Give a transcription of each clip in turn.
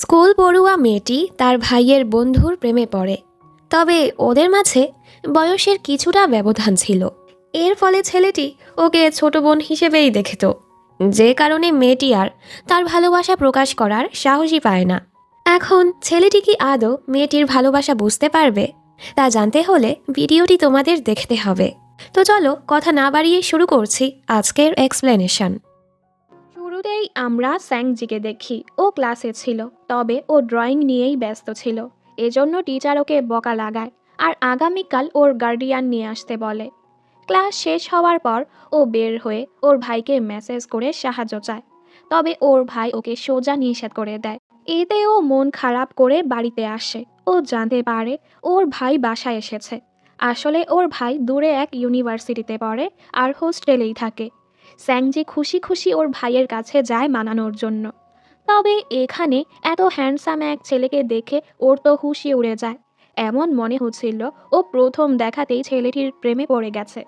School পড়ুয়া মেয়েটি তার ভাইয়ের বন্ধুর প্রেমে পড়ে। তবে ওদের মাঝে বয়সের কিছুটা ব্যবধান ছিল। এর ফলে ছেলেটি ওকে ছোট বোন হিসেবেই দেখত, যে কারণে মেয়েটি আর তার ভালোবাসা প্রকাশ করার সাহসই পায় না। এখন ছেলেটি কি আদৌ মেয়েটির ভালোবাসা বুঝতে পারবে, তা জানতে হলে ভিডিওটি তোমাদের দেখতে হবে। তো চলো কথা না বাড়িয়ে শুরু করছি আজকের এক্সপ্লেনেশন। শুরুতেই আমরা স্যাংজিকে দেখি। ও ক্লাসে ছিল, তবে ও ড্রয়িং নিয়েই ব্যস্ত ছিল। এজন্য টিচার ওকে বকা লাগায় আর আগামীকাল ওর গার্ডিয়ান নিয়ে আসতে বলে। ক্লাস শেষ হওয়ার পর ও বের হয়ে ওর ভাইকে মেসেজ করে সাহায্য চায়, তবে ওর ভাই ওকে সোজা নিষেধ করে দেয়। এতে ও মন খারাপ করে বাড়িতে আসে। ও জানতে পারে ওর ভাই বাসায় এসেছে। আসলে ওর ভাই দূরে এক ইউনিভার্সিটিতে পড়ে আর হোস্টেলেই থাকে। স্যাংজি খুশি খুশি ওর ভাইয়ের কাছে যায় মানানোর জন্য। তবে এখানে এত হ্যান্ডসাম এক ছেলেকে দেখে ওর তো হুঁশি উড়ে যায়। এমন মনে হচ্ছিল ও প্রথম দেখাতেই ছেলেটির প্রেমে পড়ে গেছে।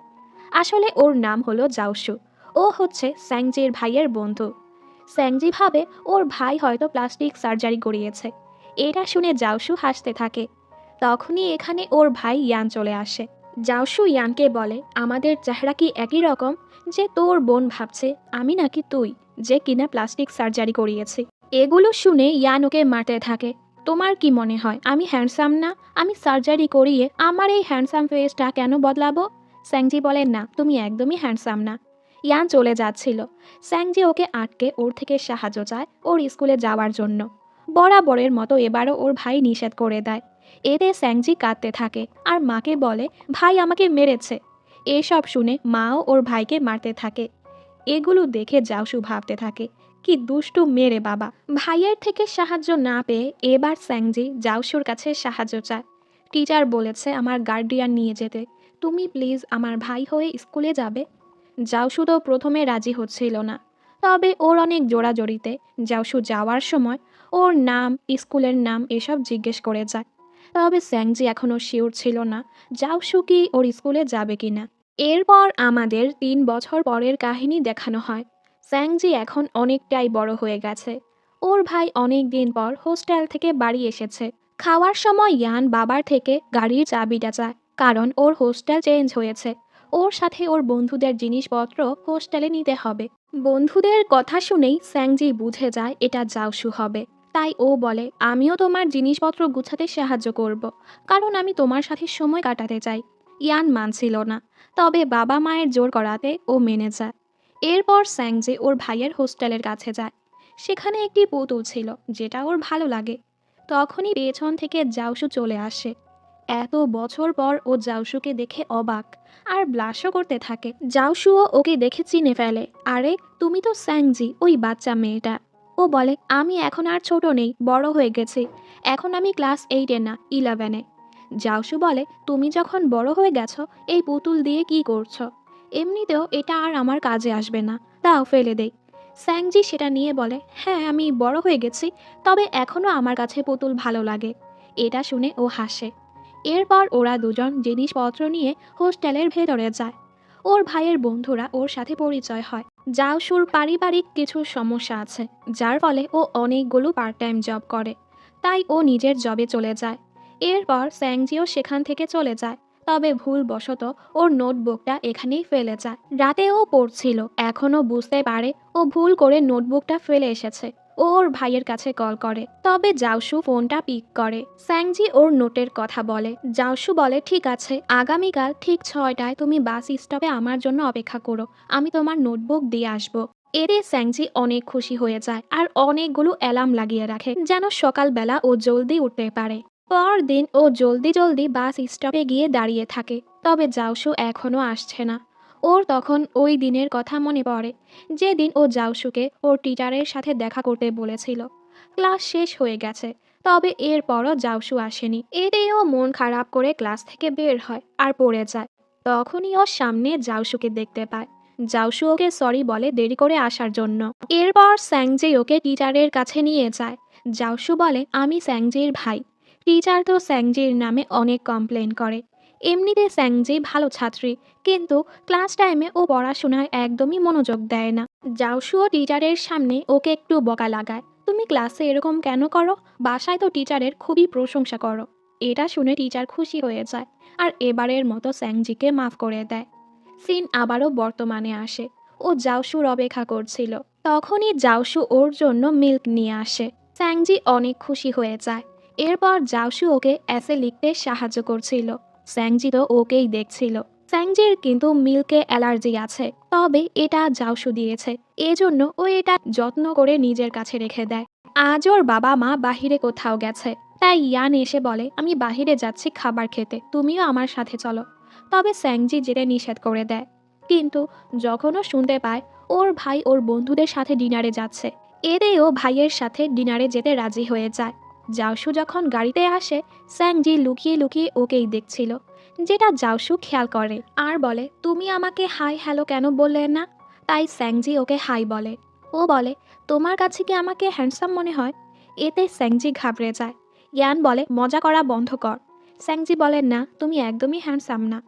আসলে ওর নাম হলো জাওশু। ও হচ্ছে স্যাংজির ভাইয়ের বন্ধু। স্যাংজি ভাবে ওর ভাই হয়তো প্লাস্টিক সার্জারি করিয়েছে। এটা শুনে জাওশু হাসতে থাকে। তখনই এখানে ওর ভাই ইয়ান চলে আসে। জাওশু ইয়ানকে বলে, আমাদের চেহারা কি একই রকম, যে তোর বোন ভাবছে আমি নাকি তুই, যে কিনা প্লাস্টিক সার্জারি করিয়েছি। এগুলো শুনে ইয়ান ওকে মারতে থাকে। তোমার কি মনে হয় আমি হ্যান্ডসাম না? আমি সার্জারি করিয়ে আমার এই হ্যান্ডসাম ফেসটা কেন বদলাবো? স্যাংজি বলে, না, তুমি একদমই হ্যান্ডসাম না। ইয়ান চলে যাচ্ছিল। স্যাংজি ওকে আটকে ওর থেকে সাহায্য চায় ওর স্কুলে যাওয়ার জন্য। বরাবরের মতো এবারও ওর ভাই নিষেধ করে দেয়। এতে স্যাংজি কাঁদতে থাকে আর মাকে বলে, ভাই আমাকে মেরেছে। এসব শুনে মাও ওর ভাইকে মারতে থাকে। এগুলো দেখে জাওশু ভাবতে থাকে, কি দুষ্টু মেরে বাবা। ভাইয়ের থেকে সাহায্য না পেয়ে এবার স্যাংজি জাওশুর কাছে সাহায্য চায়। টিচার বলেছে আমার গার্ডিয়ান নিয়ে যেতে। তুমি প্লিজ আমার ভাই হয়ে স্কুলে যাবে। জাওশু তো প্রথমে রাজি হচ্ছিল না, তবে ওর অনেক জোড়াজড়িতে জাওশু যাওয়ার সময় ওর নাম, স্কুলের নাম এসব জিজ্ঞেস করে যায়। তবে স্যাংজি এখনও শিওর ছিল না জাওশু কি ওর স্কুলে যাবে কিনা। এরপর আমাদের 3 বছর পরের কাহিনী দেখানো হয়। স্যাংজি এখন অনেকটাই বড় হয়ে গেছে। ওর ভাই অনেক দিন পর হোস্টেল থেকে বাড়ি এসেছে। খাওয়ার সময় ইয়ান বাবার থেকে গাড়ির চাবিটা চায়, কারণ ওর হোস্টেল চেঞ্জ হয়েছে। ওর সাথে ওর বন্ধুদের জিনিসপত্র হোস্টেলে নিতে হবে। বন্ধুদের কথা শুনেই স্যাংজি বুঝে যায় এটা জাওশু হবে। তাই ও বলে, আমিও তোমার জিনিসপত্র গুছাতে সাহায্য করব, কারণ আমি তোমার সাথে সময় কাটাতে চাই। ইয়ান মানছিল না, তবে বাবা মায়ের জোর করাতে ও মেনে যায়। এরপর স্যাংজি ওর ভাইয়ের হোস্টেলের কাছে যায়। সেখানে একটি পুতুল ছিল যেটা ওর ভালো লাগে। তখনই পেছন থেকে জাওশু চলে আসে। এত বছর পর ও জাওশুকে দেখে অবাক আর ব্লাশও করতে থাকে। জাওশুও ওকে দেখে চিনে ফেলে। আরে, তুমি তো স্যাংজি, ওই বাচ্চা মেয়েটা। ও বলে, আমি এখন আর ছোট নেই, বড় হয়ে গেছি। এখন আমি ক্লাস 8-এ না, 11-এ। জাওশু বলে, তুমি যখন বড় হয়ে গেছো এই পুতুল দিয়ে কি করছো? এমনিতেও এটা আর আমার কাজে আসবে না, তাও ফেলে দেই। স্যাংজি সেটা নিয়ে বলে, হ্যাঁ আমি বড় হয়ে গেছি, তবে এখনও আমার কাছে পুতুল ভালো লাগে। এটা শুনে ও হাসে। এরপর ওরা দুজন জিনিসপত্র নিয়ে হোস্টেলের ভেতরে যায়। ওর ভাইয়ের বন্ধুরা ওর সাথে পরিচয় হয়। জাওশুর পারিবারিক কিছু সমস্যা আছে, যার ফলে ও অনেকগুলো পার্ট টাইম জব করে। তাই ও নিজের জবে চলে যায়। এরপর স্যাংজিও সেখান থেকে চলে যায়, তবে ভুলবশত ওর নোটবুকটা এখানেই ফেলে যায়। রাতে ও পড়ছিল, এখনও বুঝতে পারে ও ভুল করে নোটবুকটা ফেলে এসেছে। ও ওর ভাইয়ের কাছে কল করে, তবে জাওশু ফোনটা পিক করে। স্যাংজি ওর নোটের কথা বলে। জাওশু বলে, ঠিক আছে, আগামীকাল ঠিক 6টায় তুমি বাস স্টপে আমার জন্য অপেক্ষা করো, আমি তোমার নোটবুক দিয়ে আসবো। এতে স্যাংজি অনেক খুশি হয়ে যায় আর অনেকগুলো অ্যালার্ম লাগিয়ে রাখে, যেন সকালবেলা ও জলদি উঠতে পারে। পরদিন ও জলদি জলদি বাস স্টপে গিয়ে দাঁড়িয়ে থাকে, তবে জাওশু এখনও আসছে না। ওর তখন ওই দিনের কথা মনে পড়ে, যেদিন ও জাওশুকে ওর টিচারের সাথে দেখা করতে বলেছিল। ক্লাস শেষ হয়ে গেছে, তবে এরপরও জাওশু আসেনি। এতেই ও মন খারাপ করে ক্লাস থেকে বের হয় আর পড়ে যায়। তখনই ওর সামনে জাওশুকে দেখতে পায়। জাওশু ওকে সরি বলে দেরি করে আসার জন্য। এরপর স্যাংজি ওকে টিচারের কাছে নিয়ে যায়। জাওশু বলে, আমি স্যাংজির ভাই। টিচার তো স্যাংজির নামে অনেক কমপ্লেন করে। এমনিতে স্যাংজি ভালো ছাত্রী, কিন্তু ক্লাস টাইমে ও পড়াশোনায় একদমই মনোযোগ দেয় না। জাওশুও টিচারের সামনে ওকে একটু বকা লাগায়, তুমি ক্লাসে এরকম কেন করো? বাসায় তো টিচারের খুবই প্রশংসা করো। এটা শুনে টিচার খুশি হয়ে যায় আর এবারের মতো স্যাংজিকে মাফ করে দেয়। সিন আবারও বর্তমানে আসে। ও জাওশুর অপেক্ষা করছিল। তখনই জাওশু ওর জন্য মিল্ক নিয়ে আসে। স্যাংজি অনেক খুশি হয়ে যায়। এরপর জাওশু ওকে এসে লিখতে সাহায্য করছিল। স্যাংজি তো ওকেই দেখছিল। স্যাংজির কিন্তু মিল্কে অ্যালার্জি আছে, তবে এটা জাওশু দিয়েছে, এজন্য ও এটা যত্ন করে নিজের কাছে রেখে দেয়। আজ ওর বাবা মা বাহিরে কোথাও গেছে, তাই ইয়ান এসে বলে আমি বাহিরে যাচ্ছি খাবার খেতে, তুমিও আমার সাথে চলো। তবে স্যাংজি যেতে নিষেধ করে দেয়। কিন্তু যখন ও শুনতে পায় ওর ভাই ওর বন্ধুদের সাথে ডিনারে যাচ্ছে, এতেও ভাইয়ের সাথে ডিনারে যেতে রাজি হয়ে যায়। জাওশু যখন গাড়িতে আসে, স্যাংজি লুকিয়ে লুকিয়ে ওকেই দেখছিল, যেটা জাওশু খেয়াল করে আর বলে তুমি আমাকে হাই হ্যালো কেন বললে না। তাই স্যাংজি ওকে হাই বলে। ও বলে তোমার কাছে কি আমাকে হ্যান্ডসাম মনে হয়? এতে স্যাংজি ঘাবড়ে যায়। ইয়ান বলে মজা করা বন্ধ কর। স্যাংজি বলে না, তুমি একদমই হ্যান্ডসাম না।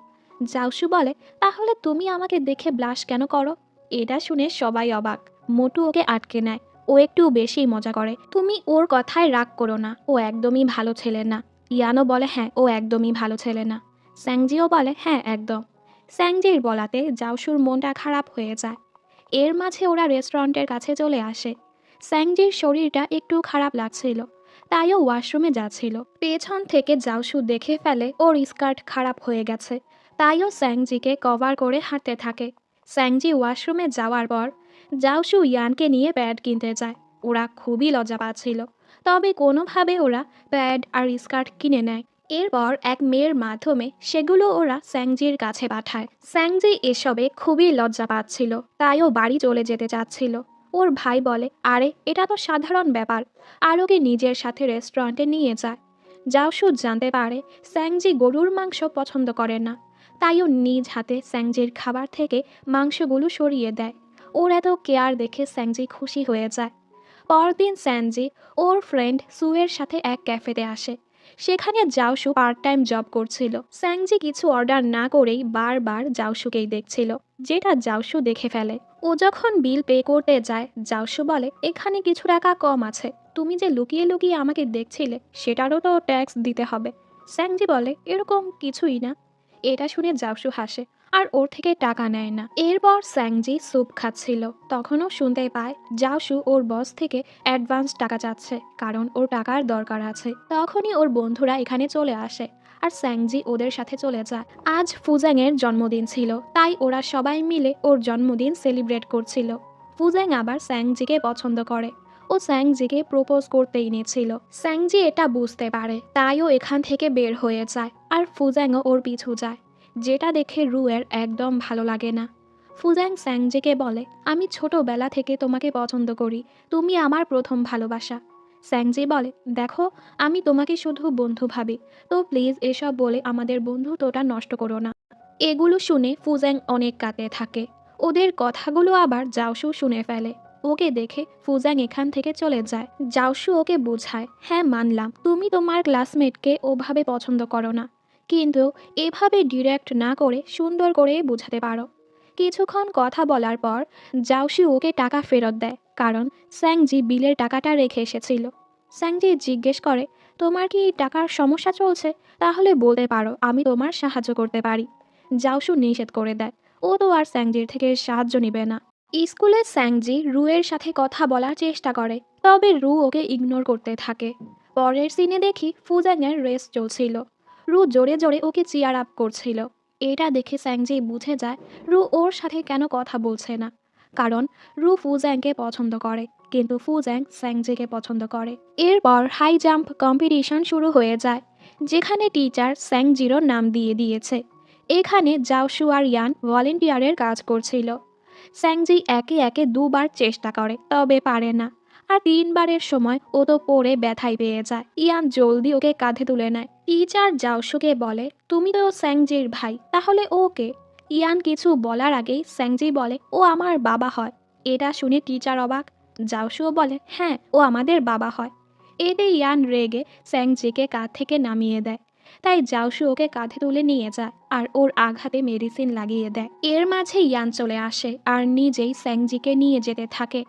জাওশু বলে তাহলে তুমি আমাকে দেখে ব্লাশ কেন করো? এটা শুনে সবাই অবাক। মোটু ওকে আটকে নেয়। ও একটু বেশি মজা করে। তুমি ওর কথায় রাগ করো না, ও একদমই ভালো ছেলে না। ইয়ানও বলে হ্যাঁ, ও একদমই ভালো ছেলে না। স্যাংজিও বলে হ্যাঁ একদম। স্যাংজির বলাতে জাওশুর মনটা খারাপ হয়ে যায়। এর মাঝে ওরা রেস্টুরেন্টের কাছে চলে আসে। স্যাংজির শরীরটা একটু খারাপ লাগছিল, তাইও ওয়াশরুমে যাচ্ছিল। পেছন থেকে জাওশু দেখে ফেলে ওর স্কার্ট খারাপ হয়ে গেছে, তাইও স্যাংজিকে কভার করে হাঁটতে থাকে। স্যাংজি ওয়াশরুমে যাওয়ার পর জাওশু ইয়ানকে নিয়ে প্যাড কিনতে যায়। ওরা খুবই লজ্জা পাচ্ছিল, তবে কোনোভাবে ওরা প্যাড আর স্কার্ট কিনে নেয়। এরপর এক মেয়ের মাধ্যমে সেগুলো ওরা স্যাংজির কাছে পাঠায়। স্যাংজি এসবে খুবই লজ্জা পাচ্ছিল, তাইও বাড়ি চলে যেতে চাচ্ছিল। ওর ভাই বলে আরে এটা তো সাধারণ ব্যাপার, আর ওকে নিজের সাথে রেস্টুরেন্টে নিয়ে যায়। জাওশু জানতে পারে স্যাংজি গরুর মাংস পছন্দ করে না, তাইও নিজ হাতে স্যাংজির খাবার থেকে মাংসগুলো সরিয়ে দেয়। ওর এত কেয়ার দেখে স্যাংজি খুশি হয়ে যায়। পরদিন স্যাংজি ওর ফ্রেন্ড সুয়ের সাথে এক ক্যাফেতে আসে। সেখানে জাওশু পার্ট টাইম জব করছিল। স্যাংজি কিছু অর্ডার না করেই বারবার জাওশুকেই দেখছিল, যেটা জাওশু দেখে ফেলে। ও যখন বিল পে করতে যায়, জাওশু বলে এখানে কিছু টাকা কম আছে, তুমি যে লুকিয়ে লুকিয়ে আমাকে দেখছিলে সেটারও তো ট্যাক্স দিতে হবে। স্যাংজি বলে এরকম কিছুই না। এটা শুনে জাওশু হাসে আর ওর থেকে টাকা নেয় না। এরপর স্যাংজি স্যুপ খাচ্ছিল, তখনও শুনতে পায় জাওশু ওর বস থেকে অ্যাডভান্স টাকা চাচ্ছে, কারণ ওর টাকার দরকার আছে। তখনই ওর বন্ধুরা এখানে চলে আসে আর স্যাংজি ওদের সাথে চলে যায়। আজ ফুজ্যাংয়ের জন্মদিন ছিল, তাই ওরা সবাই মিলে ওর জন্মদিন সেলিব্রেট করছিল। ফুজ্যাং আবার স্যাংজিকে পছন্দ করে। ও স্যাংজিকে প্রপোজ করতে এনেছিল। স্যাংজি এটা বুঝতে পারে, তাইও এখান থেকে বের হয়ে যায় আর ফুজ্যাংও ওর পিছু যায়, যেটা দেখে রুয়ের একদম ভালো লাগে না। ফুজ্যাং স্যাংজিকে বলে আমি ছোটবেলা থেকে তোমাকে পছন্দ করি, তুমি আমার প্রথম ভালোবাসা। স্যাংজি বলে দেখো, আমি তোমাকে শুধু বন্ধু ভাবি, তো প্লিজ এসব বলে আমাদের বন্ধুত্বটা নষ্ট করো না। এগুলো শুনে ফুজ্যাং অনেক কাঁদতে থাকে। ওদের কথাগুলো আবার জাওশু শুনে ফেলে। ওকে দেখে ফুজ্যাং এখান থেকে চলে যায়। জাওশু ওকে বোঝায় হ্যাঁ মানলাম তুমি তোমার ক্লাসমেটকে ওভাবে পছন্দ করো না, কিন্তু এভাবে ডিরেক্ট না করে সুন্দর করে বোঝাতে পারো। কিছুক্ষণ কথা বলার পর জাওশু ওকে টাকা ফেরত দেয়, কারণ স্যাংজি বিলের টাকাটা রেখে এসেছিল। স্যাংজি জিজ্ঞেস করে তোমার কি টাকার সমস্যা চলছে? তাহলে বলতে পারো, আমি তোমার সাহায্য করতে পারি। জাওশু নিষেধ করে দেয়, ও তো আর স্যাংজির থেকে সাহায্য নেবে না। স্কুলে স্যাংজি রুয়ের সাথে কথা বলার চেষ্টা করে, তবে রু ওকে ইগনোর করতে থাকে। পরের সিনে দেখি ফুজ্যাংয়ের রেস চলছিল। রু জোরে জোরে ওকে চিয়ার আপ করছিল। এটা দেখে স্যাংজি বুঝে যায় রু ওর সাথে কেন কথা বলছে না, কারণ রু ফুজ্যাংকে পছন্দ করে, কিন্তু ফুজ্যাং স্যাংজিকে পছন্দ করে। এরপর হাই জাম্প কম্পিটিশন শুরু হয়ে যায়, যেখানে টিচার স্যাংজিরও নাম দিয়ে দিয়েছে। এখানে জাওশু আর ইয়ান ভলেন্টিয়ারের কাজ করছিল। স্যাংজি একে একে দুবার চেষ্টা করে, তবে পারে না। আর তিনবারের সময় ও তো পড়ে ব্যথায় পেয়ে যায়। ইয়ান জলদি ওকে কাঁধে তুলে নেয়। টিচার জাওশুকে বলে তুমি তো স্যাংজির ভাই, তাহলে ওকে। ইয়ান কিছু বলার আগেই স্যাংজি বলে ও আমার বাবা হয়। এটা শুনে টিচার অবাক। জাওশুও বলে হ্যাঁ, ও আমাদের বাবা হয়। এতে ইয়ান রেগে স্যাংজিকে কাঁধ থেকে নামিয়ে দেয়। তাই জাওশু ওকে কাঁধে তুলে নিয়ে যায় আর ওর আঘাতে মেডিসিন লাগিয়ে দেয়। এর মাঝে ইয়ান চলে আসে আর নিজেই স্যাংজিকে নিয়ে যেতে থাকে।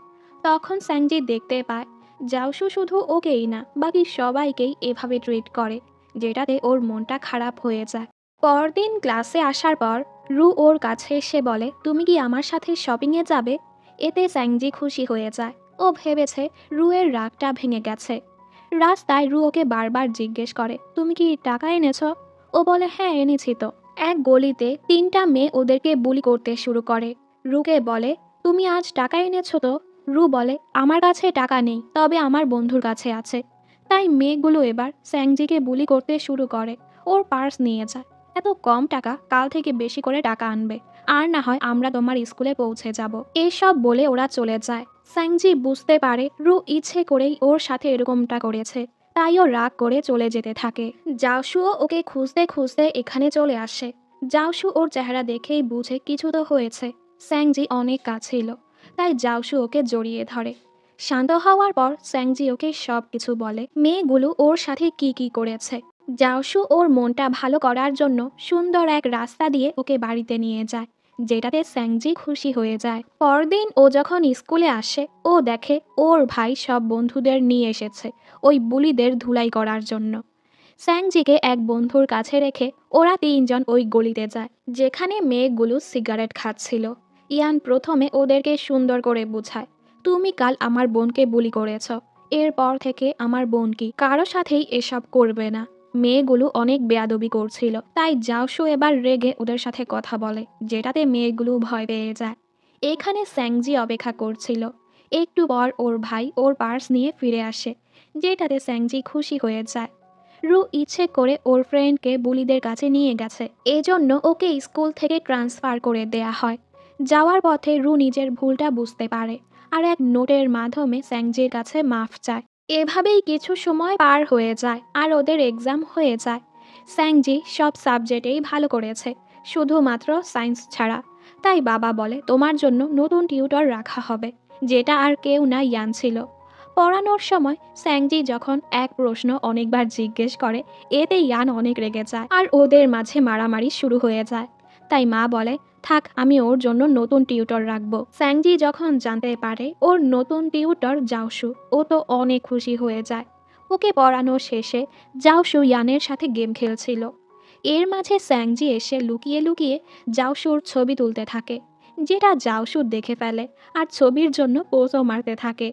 তখন স্যাংজি দেখতে পায় জাওশু শুধু ওকেই না বাকি সবাইকেই এভাবে ট্রিট করে, যেটাতে ওর মনটা খারাপ হয়ে যায়। পরদিন ক্লাসে আসার পর রু ওর কাছে এসে বলে, তুমি কি আমার সাথে শপিংয়ে যাবে? এতে স্যাংজি খুশি হয়ে যায়। ও ভেবেছে রুয়ের রাগটা ভেঙে গেছে। রাস্তায় রু ওকে বারবার জিজ্ঞেস করে, তুমি কি টাকা এনেছ? ও বলে, হ্যাঁ এনেছি তো। এক গলিতে 3টা মেয়ে ওদেরকে বুলি করতে শুরু করে। রুকে বলে, তুমি আজ টাকা এনেছো তো? রু বলে, আমার কাছে টাকা নেই, তবে আমার বন্ধুর কাছে আছে। তাই মেয়েগুলো এবার স্যাংজিকে বুলি করতে শুরু করে। ওর পার্স নিয়ে যায়। এত কম টাকা, কাল থেকে বেশি করে টাকা আনবে, আর না হয় আমরা তোমার স্কুলে পৌঁছে যাব। এসব বলে ওরা চলে যায়। স্যাংজি বুঝতে পারে রু ইচ্ছে করেই ওর সাথে এরকমটা করেছে, তাই ও রাগ করে চলে যেতে থাকে। জাওশুও ওকে খুঁজতে খুঁজতে এখানে চলে আসে। জাওশু ওর চেহারা দেখেই বুঝে কিছু তো হয়েছে। স্যাংজি অনেক কাছিল, তাই জাওশু ওকে জড়িয়ে ধরে। শান্ত হওয়ার পর স্যাংজি ওকে সব কিছু বলে, মেয়েগুলো ওর সাথে কি কি করেছে। জাওশু ওর মনটা ভালো করার জন্য সুন্দর এক রাস্তা দিয়ে ওকে বাড়িতে নিয়ে যায়, যেটাতে স্যাংজি খুশি হয়ে যায়। পরদিন ও যখন স্কুলে আসে, ও দেখে ওর ভাই সব বন্ধুদের নিয়ে এসেছে ওই বুলিদের ধুলাই করার জন্য। স্যাংজিকে এক বন্ধুর কাছে রেখে ওরা 3জন ওই গলিতে যায়, যেখানে মেয়েগুলো সিগারেট খাচ্ছিল। ইয়ান প্রথমে ওদেরকে সুন্দর করে বোঝায়, তুমি কাল আমার বোনকে বুলি করেছ, এরপর থেকে আমার বোন কি কারো সাথেই এসব করবে না। মেয়েগুলো অনেক বেয়াদবি করছিল, তাই জাওশু এবার রেগে ওদের সাথে কথা বলে, যেটাতে মেয়েগুলো ভয় পেয়ে যায়। এখানে স্যাংজি অপেক্ষা করছিল। একটু পর ওর ভাই ওর পার্স নিয়ে ফিরে আসে, যেটাতে স্যাংজি খুশি হয়ে যায়। রু ইচ্ছে করে ওর ফ্রেন্ডকে বুলিদের কাছে নিয়ে গেছে, এজন্য ওকে স্কুল থেকে ট্রান্সফার করে দেয়া হয়। যাওয়ার পথে রু নিজের ভুলটা বুঝতে পারে আর এক নোটের মাধ্যমে স্যাংজির কাছে মাফ চায়। এভাবেই কিছু সময় পার হয়ে যায় আর ওদের এক্সাম হয়ে যায়। স্যাংজি সব সাবজেক্টেই ভালো করেছে, শুধুমাত্র সায়েন্স ছাড়া। তাই বাবা বলে, তোমার জন্য নতুন টিউটর রাখা হবে, যেটা আর কেউ না, ইয়ান ছিল। পড়ানোর সময় স্যাংজি যখন এক প্রশ্ন অনেকবার জিজ্ঞেস করে, এতে ইয়ান অনেক রেগে যায় আর ওদের মাঝে মারামারি শুরু হয়ে যায়। তাই মা বলে, থাক, আমি ওর জন্য নতুন টিউটর রাখবো। স্যাংজি যখন জানতে পারে ওর নতুন টিউটর জাওশু, ও তো অনেক খুশি হয়ে যায়। ওকে পড়ানো শেষে জাওশু ইয়ানের সাথে গেম খেলছিল। এর মাঝে স্যাংজি এসে লুকিয়ে লুকিয়ে জাওশুর ছবি তুলতে থাকে, যেটা জাওশু দেখে ফেলে আর ছবির জন্য পোজও মারতে থাকে।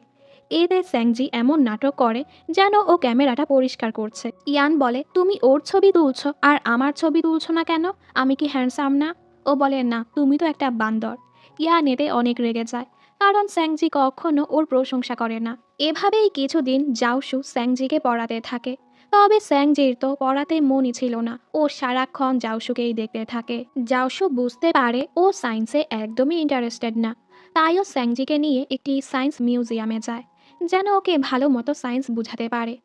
এতে স্যাংজি এমন নাটক করে যেন ও ক্যামেরাটা পরিষ্কার করছে। ইয়ান বলে, তুমি ওর ছবি তুলছো আর আমার ছবি তুলছো না কেন? আমি কি হ্যান্ডসাম না? ও বলে, না, তুমি তো একটা বান্দর। ইয়ান এতে অনেক রেগে যায়, কারণ স্যাংজি কখনো ওর প্রশংসা করে না। এভাবেই কিছুদিন জাওশু স্যাংজিকে পড়াতে থাকে। তবে স্যাংজির তো পড়াতে মনই ছিল না, ও সারাক্ষণ জাওশুকেই দেখতে থাকে। জাওশু বুঝতে পারে ও সায়েন্সে একদমই ইন্টারেস্টেড না, তাইও স্যাংজিকে নিয়ে একটি সায়েন্স মিউজিয়ামে যায়, যেন ওকে ভালো মতো সায়েন্স বুঝাতে পারে।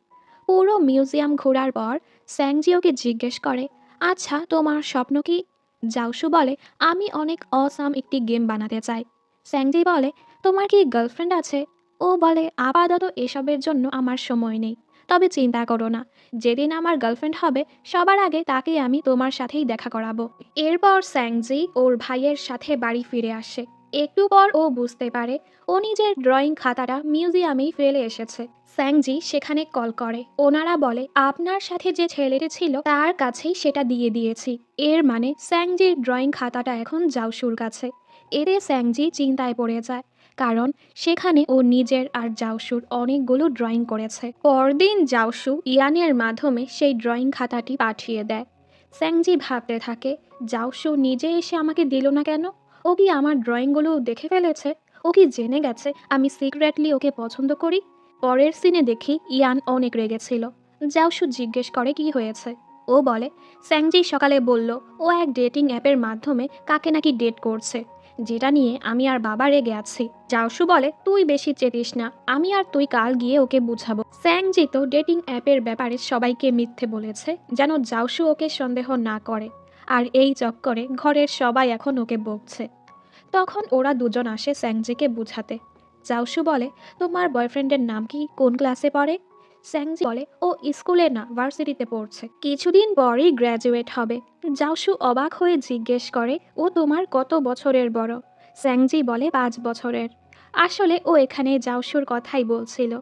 পুরো মিউজিয়াম ঘোরার পর স্যাংজি ওকে জিজ্ঞেস করে, আচ্ছা, তোমার স্বপ্ন কি? জাওশু বলে, আমি অনেক অসাম একটি গেম বানাতে চাই। স্যাংজি বলে, তোমার কি গার্লফ্রেন্ড আছে? ও বলে, আপাতত এসবের জন্য আমার সময় নেই, তবে চিন্তা করো না, যেদিন আমার গার্লফ্রেন্ড হবে সবার আগে তাকে আমি তোমার সাথেই দেখা করাবো। এরপর স্যাংজি ওর ভাইয়ের সাথে বাড়ি ফিরে আসে। একটু পর ও বুঝতে পারে ও নিজের ড্রয়িং খাতাটা মিউজিয়ামেই ফেলে এসেছে। স্যাংজি সেখানে কল করে, ওনারা বলে, আপনার সাথে যে ছেলেটি ছিল তার কাছেই সেটা দিয়ে দিয়েছি। এর মানে স্যাংজির ড্রয়িং খাতাটা এখন জাওশুর কাছে। এতে স্যাংজি চিন্তায় পড়ে যায়, কারণ সেখানে ও নিজের আর জাওশুর অনেকগুলো ড্রয়িং করেছে। পরদিন জাওশু ইয়ানের মাধ্যমে সেই ড্রয়িং খাতাটি পাঠিয়ে দেয়। স্যাংজি ভাবতে থাকে, জাওশু নিজে এসে আমাকে দিল না কেন? ও কি আমার ড্রয়িংগুলো দেখে ফেলেছে? ও কি জেনে গেছে আমি সিক্রেটলি ওকে পছন্দ করি? পরের সিনে দেখি ইয়ান অনেক রেগেছিল। জাওশু জিজ্ঞেস করে কি হয়েছে। ও বলে, স্যাংজি সকালে বলল ও এক ডেটিং অ্যাপের মাধ্যমে কাকে নাকি ডেট করছে, যেটা নিয়ে আমি আর বাবা রেগে আছি। জাওশু বলে, তুই বেশি চেতিস না, আমি আর তুই কাল গিয়ে ওকে বুঝাবো। স্যাংজি তো ডেটিং অ্যাপের ব্যাপারে সবাইকে মিথ্যে বলেছে, যেন জাওশু ওকে সন্দেহ না করে, আর এই চক্করে ঘরের সবাই এখন ওকে বকছে। তখন ওরা দুজন আসে স্যাংজিকে বুঝাতে। জাওশু বলে, তোমার বয়ফ্রেন্ডের নাম কি, কোন ক্লাসে পড়ে? স্যাংজি বলে, ও স্কুলে না, ভার্সিটিতে পড়ছে, কিছুদিন পরই গ্র্যাজুয়েট হবে। জাওশু অবাক হয়ে জিজ্ঞেস করে, ও তোমার কত বছরের বড়? স্যাংজি বলে, 5 বছরের। আসলে ও এখানে জাওশুর কথাই বলছিল।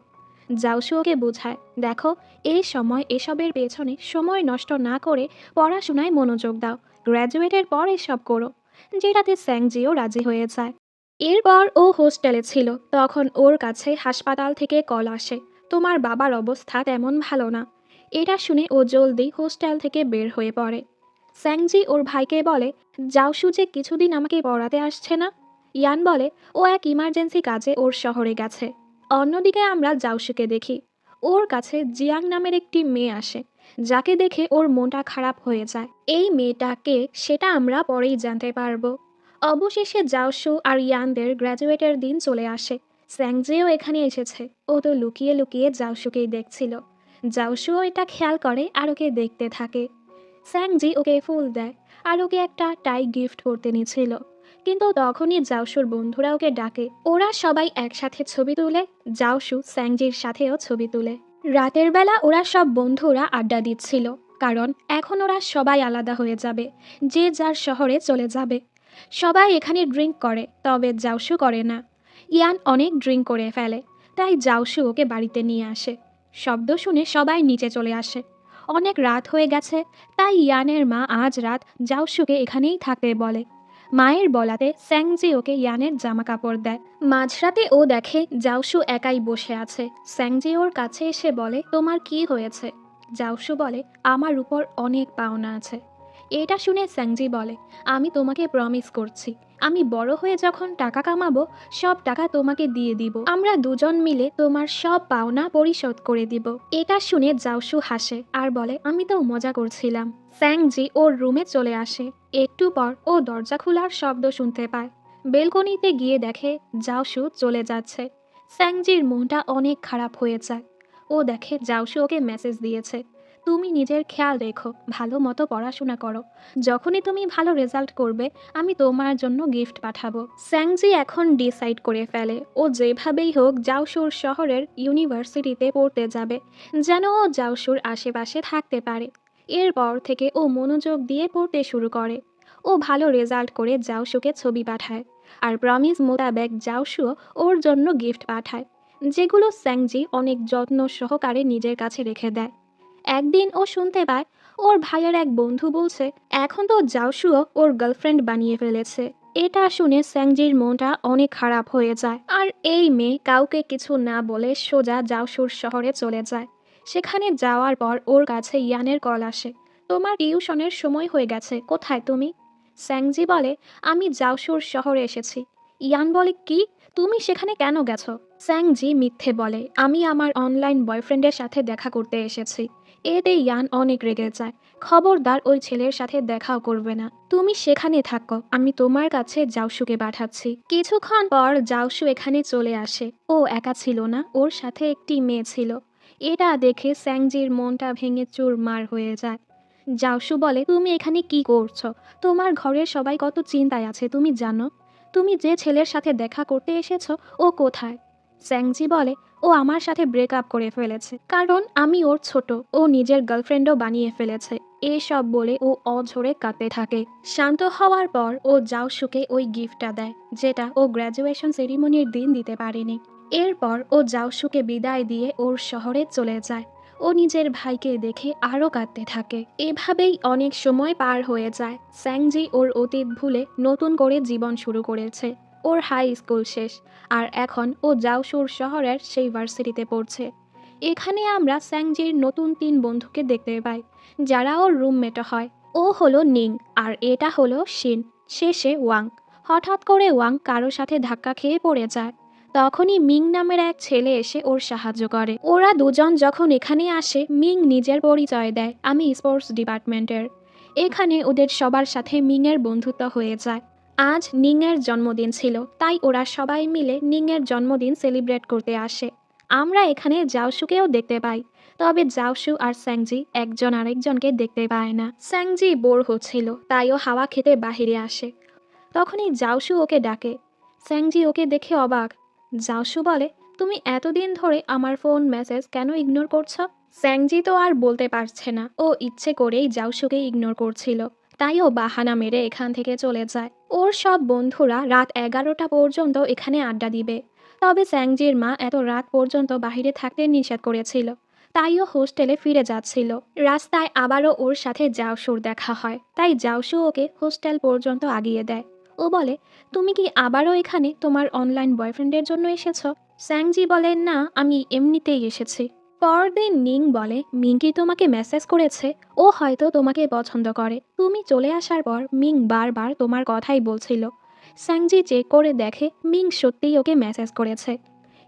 জাউসু ওকে বোঝায়, দেখো, এই সময় এসবের পেছনে সময় নষ্ট না করে পড়াশোনায় মনোযোগ দাও, গ্র্যাজুয়েটের পর এসব করো, যেটাতে স্যাংজিও রাজি হয়ে যায়। এরপর ও হোস্টেলে ছিল, তখন ওর কাছে হাসপাতাল থেকে কল আসে, তোমার বাবার অবস্থা তেমন ভালো না। এটা শুনে ও জলদি হোস্টেল থেকে বের হয়ে পড়ে। স্যাংজি ওর ভাইকে বলে, জাওসু যে কিছুদিন আমাকে পড়াতে আসছে না। ইয়ান বলে, ও এক ইমার্জেন্সি কাজে ওর শহরে গেছে। অন্যদিকে আমরা জাওসুকে দেখি, ওর কাছে জিয়াং নামের একটি মেয়ে আসে, যাকে দেখে ওর মনটা খারাপ হয়ে যায়। এই মেয়েটাকে সেটা আমরা পরেই জানতে পারবো। অবশেষে জাওসু আর ইয়ানদের গ্র্যাজুয়েটের দিন চলে আসে। স্যাংজিও এখানে এসেছে। ও তো লুকিয়ে লুকিয়ে জাওসুকেই দেখছিল। জাওসুও এটা খেয়াল করে আর ওকে দেখতে থাকে। স্যাংজি ওকে ফুল দেয় আর ওকে একটা টাই গিফট করতে নিয়েছিল, কিন্তু তখনই জাওসুর বন্ধুরা ওকে ডাকে। ওরা সবাই একসাথে ছবি তুলে, জাওসু স্যাংজির সাথেও ছবি তুলে। রাতের বেলা ওরা সব বন্ধুরা আড্ডা দিচ্ছিল, কারণ এখন ওরা সবাই আলাদা হয়ে যাবে, যে যার শহরে চলে যাবে। সবাই এখানে ড্রিঙ্ক করে, তবে জাওসু করে না। ইয়ান অনেক ড্রিঙ্ক করে ফেলে, তাই জাওসু ওকে বাড়িতে নিয়ে আসে। শব্দ শুনে সবাই নিচে চলে আসে। অনেক রাত হয়ে গেছে, তাই ইয়ানের মা আজ রাত জাওসুকে এখানেই থাকতে বলে। মায়ের বলাতে স্যাংজি ওকে ইয়ানের জামা কাপড় দেয়। মাঝরাতে ও দেখে জাওসু একাই বসে আছে। স্যাংজি ওর কাছে এসে বলে, তোমার কি হয়েছে? জাওসু বলে, আমার উপর অনেক পাওনা আছে। এটা শুনে স্যাংজি বলে, আমি তোমাকে প্রমিস করছি, আমি বড় হয়ে যখন টাকা কামাবো সব টাকা তোমাকে দিয়ে দিব, আমরা দুজন মিলে তোমার সব পাওনা পরিশোধ করে দিব। এটা শুনে জাওসু হাসে আর বলে, আমি তো মজা করছিলাম। স্যাংজি ওর রুমে চলে আসে। একটু পর ও দরজা খোলার শব্দ শুনতে পায়। বেলকনিতে গিয়ে দেখে জাওসু চলে যাচ্ছে। স্যাংজির মনটা অনেক খারাপ হয়ে যায়। ও দেখে জাওসু ওকে মেসেজ দিয়েছে, তুমি নিজের খেয়াল রেখো, ভালো মতো পড়াশোনা করো, যখনই তুমি ভালো রেজাল্ট করবে আমি তোমার জন্য গিফট পাঠাবো। স্যাংজি এখন ডিসাইড করে ফেলে ও যেভাবেই হোক জাওসুর শহরের ইউনিভার্সিটিতে পড়তে যাবে, যেন ও জাওসুর আশেপাশে থাকতে পারে। এরপর থেকে ও মনোযোগ দিয়ে পড়তে শুরু করে। ও ভালো রেজাল্ট করে জাওসুকে ছবি পাঠায়, আর প্রমিস মোতাবেক জাওসুও ওর জন্য গিফট পাঠায়, যেগুলো স্যাংজি অনেক যত্ন সহকারে নিজের কাছে রেখে দেয়। একদিন ও শুনতে পায় ওর ভাইয়ের এক বন্ধু বলছে, এখন তো জাওসুও ওর গার্লফ্রেন্ড বানিয়ে ফেলেছে। এটা শুনে স্যাংজির মনটা অনেক খারাপ হয়ে যায়, আর এই মেয়ে কাউকে কিছু না বলে সোজা জাওসুর শহরে চলে যায়। সেখানে যাওয়ার পর ওর কাছে ইয়ানের কল আসে, তোমার টিউশনের সময় হয়ে গেছে, কোথায় তুমি? স্যাংজি বলে, আমি জাওসুর শহরে এসেছি। ইয়ান বলে, কি, তুমি সেখানে কেন গেছো? স্যাংজি মিথ্যে বলে, আমি আমার অনলাইন বয়ফ্রেন্ডের সাথে দেখা করতে এসেছি। এতে ইয়ান অনেক রেগে যায়, খবরদার ওই ছেলের সাথে দেখাও করবে না, তুমি সেখানে থাকো, আমি তোমার কাছে জাওসুকে পাঠাচ্ছি। কিছুক্ষণ পর জাওসু এখানে চলে আসে। ও একা ছিল না, ওর সাথে একটি মেয়ে ছিল। এটা দেখে স্যাংজির মনটা ভেঙে চুরমার হয়ে যায়। জাওসু বলে, তুমি এখানে কি করছো? তোমার ঘরের সবাই কত চিন্তায় আছে তুমি জানো? তুমি যে ছেলের সাথে দেখা করতে এসেছো ও কোথায়? স্যাংজি বলে, ও আমার সাথে ব্রেকআপ করে ফেলেছে, কারণ আমি ওর ছোট, ও নিজের গার্লফ্রেন্ডও বানিয়ে ফেলেছে। এসব বলে ও অঝরে কাঁদতে থাকে। শান্ত হওয়ার পর ও জাওসুকে ওই গিফটটা দেয়, যেটা ও গ্র্যাজুয়েশন সেরিমনির দিন দিতে পারেনি। এরপর ও জাওসুকে বিদায় দিয়ে ওর শহরে চলে যায়। ও নিজের ভাইকে দেখে আরও কাঁদতে থাকে। এভাবেই অনেক সময় পার হয়ে যায়। স্যাংজি ওর অতীত ভুলে নতুন করে জীবন শুরু করেছে। ওর হাই স্কুল শেষ, আর এখন ও জাওসুর শহরের সেই ভার্সিটিতে পড়ছে। এখানে আমরা স্যাংজির নতুন 3 বন্ধুকে দেখতে পাই, যারা ওর রুমমেট হয়। ও হলো নিং, আর এটা হলো শিন, শেষে ওয়াং। হঠাৎ করে ওয়াং কারো সাথে ধাক্কা খেয়ে পড়ে যায়। তখনই মিং নামের এক ছেলে এসে ওর সাহায্য করে। ওরা দুজন যখন এখানে আসে, মিং নিজের পরিচয় দেয়, আমি স্পোর্টস ডিপার্টমেন্টের। এখানে ওদের সবার সাথে মিংয়ের বন্ধুত্ব হয়ে যায়। আজ নিংয়ের জন্মদিন ছিল, তাই ওরা সবাই মিলে নিংয়ের জন্মদিন সেলিব্রেট করতে আসে। আমরা এখানে জাওসুকেও দেখতে পাই, তবে জাওসু আর স্যাংজি একজন আরেকজনকে দেখতে পায় না। স্যাংজি বোর হচ্ছিল, তাই ও হাওয়া খেতে বাহিরে আসে। তখনই জাওসু ওকে ডাকে। স্যাংজি ওকে দেখে অবাক। জাওসু বলে, তুমি এতদিন ধরে আমার ফোন মেসেজ কেন ইগনোর করছো? স্যাংজি তো আর বলতে পারছে না, ও ইচ্ছে করেই জাওসুকে ইগনোর করছিল, তাই ও বাহানা মেরে এখান থেকে চলে যায়। ওর সব বন্ধুরা রাত 11টা পর্যন্ত এখানে আড্ডা দিবে। তবে স্যাংজির মা এত রাত পর্যন্ত বাইরে থাকতে নিষেধ করেছিল, তাই ও হোস্টেলে ফিরে যাচ্ছিল। রাস্তায় আবারও ওর সাথে জাওসুর দেখা হয়, তাই জাওসু ওকে হোস্টেল পর্যন্ত আগিয়ে দেয়। ও বলে, তুমি কি আবারও এখানে তোমার অনলাইন বয়ফ্রেন্ডের জন্য এসেছ? স্যাংজি বলে, না, আমি এমনিতেই এসেছি। পরদিন নিং বলে, মিং কি তোমাকে মেসেজ করেছে? ও হয়তো তোমাকে পছন্দ করে। তুমি চলে আসার পর মিং বারবার তোমার কথাই বলছিল। স্যাংজি চেক করে দেখে মিং সত্যিই ওকে মেসেজ করেছে।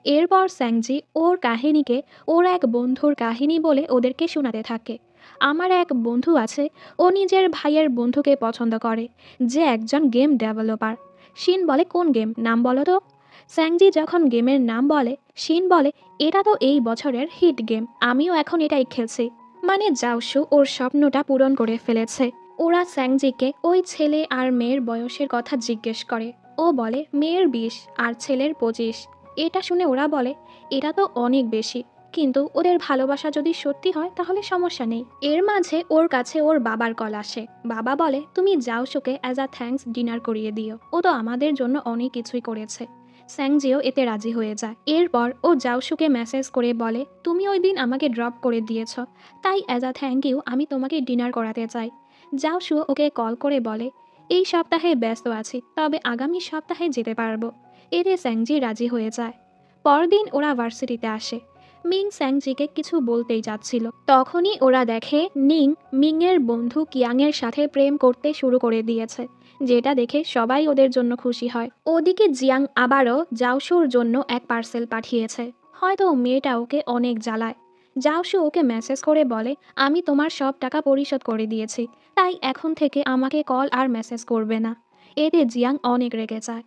এরপর স্যাংজি ওর কাহিনীকে ওর এক বন্ধুর কাহিনী বলে ওদেরকে শোনাতে থাকে। আমার এক বন্ধু আছে, ও নিজের ভাইয়ের বন্ধুকে পছন্দ করে, যে একজন গেম ডেভেলপার। শিন বলে, কোন গেম, নাম বলো তো। স্যাংজি যখন গেমের নাম বলে, শিন বলে, এটা তো এই বছরের হিট গেম, আমিও এখন এটাই খেলছি। মানে জাওসু ওর স্বপ্নটা পূরণ করে ফেলেছে। ওরা স্যাংজিকে ওই ছেলে আর মেয়ের বয়সের কথা জিজ্ঞেস করে। ও বলে মেয়ের 20 আর ছেলের 25। এটা শুনে ওরা বলে, এটা তো অনেক বেশি, কিন্তু ওদের ভালোবাসা যদি সত্যি হয় তাহলে সমস্যা নেই। এর মাঝে ওর কাছে ওর বাবার কল আসে। বাবা বলে, তুমি জাওসুকে অ্যাজ আ থ্যাঙ্কস ডিনার করিয়ে দিও, ও তো আমাদের জন্য অনেক কিছুই করেছে। স্যাংজিও এতে রাজি হয়ে যায়। এরপর ও জাওসুকে মেসেজ করে বলে, তুমি ওই দিন আমাকে ড্রপ করে দিয়েছ, তাই অ্যাজ আ থ্যাংক ইউ আমি তোমাকে ডিনার করাতে চাই। জাওসু ওকে কল করে বলে, এই সপ্তাহে ব্যস্ত আছি, তবে আগামী সপ্তাহে যেতে পারবো। এতে স্যাংজি রাজি হয়ে যায়। পরদিন ওরা ভার্সিটিতে আসে। মিং স্যাংজিকে কিছু বলতেই যাচ্ছিল, তখনই ওরা দেখে নিং মিংয়ের বন্ধু কিয়াংয়ের সাথে প্রেম করতে শুরু করে দিয়েছে, যেটা দেখে সবাই ওদের জন্য খুশি হয়। ওদিকে জিয়াং আবারও জাওসুর জন্য এক পার্সেল পাঠিয়েছে। হয়তো মেয়েটা ওকে অনেক জ্বালায়। জাওসু ওকে মেসেজ করে বলে, আমি তোমার সব টাকা পরিশোধ করে দিয়েছি, তাই এখন থেকে আমাকে কল আর মেসেজ করবে না। এতে জিয়াং অনেক রেগে যায়।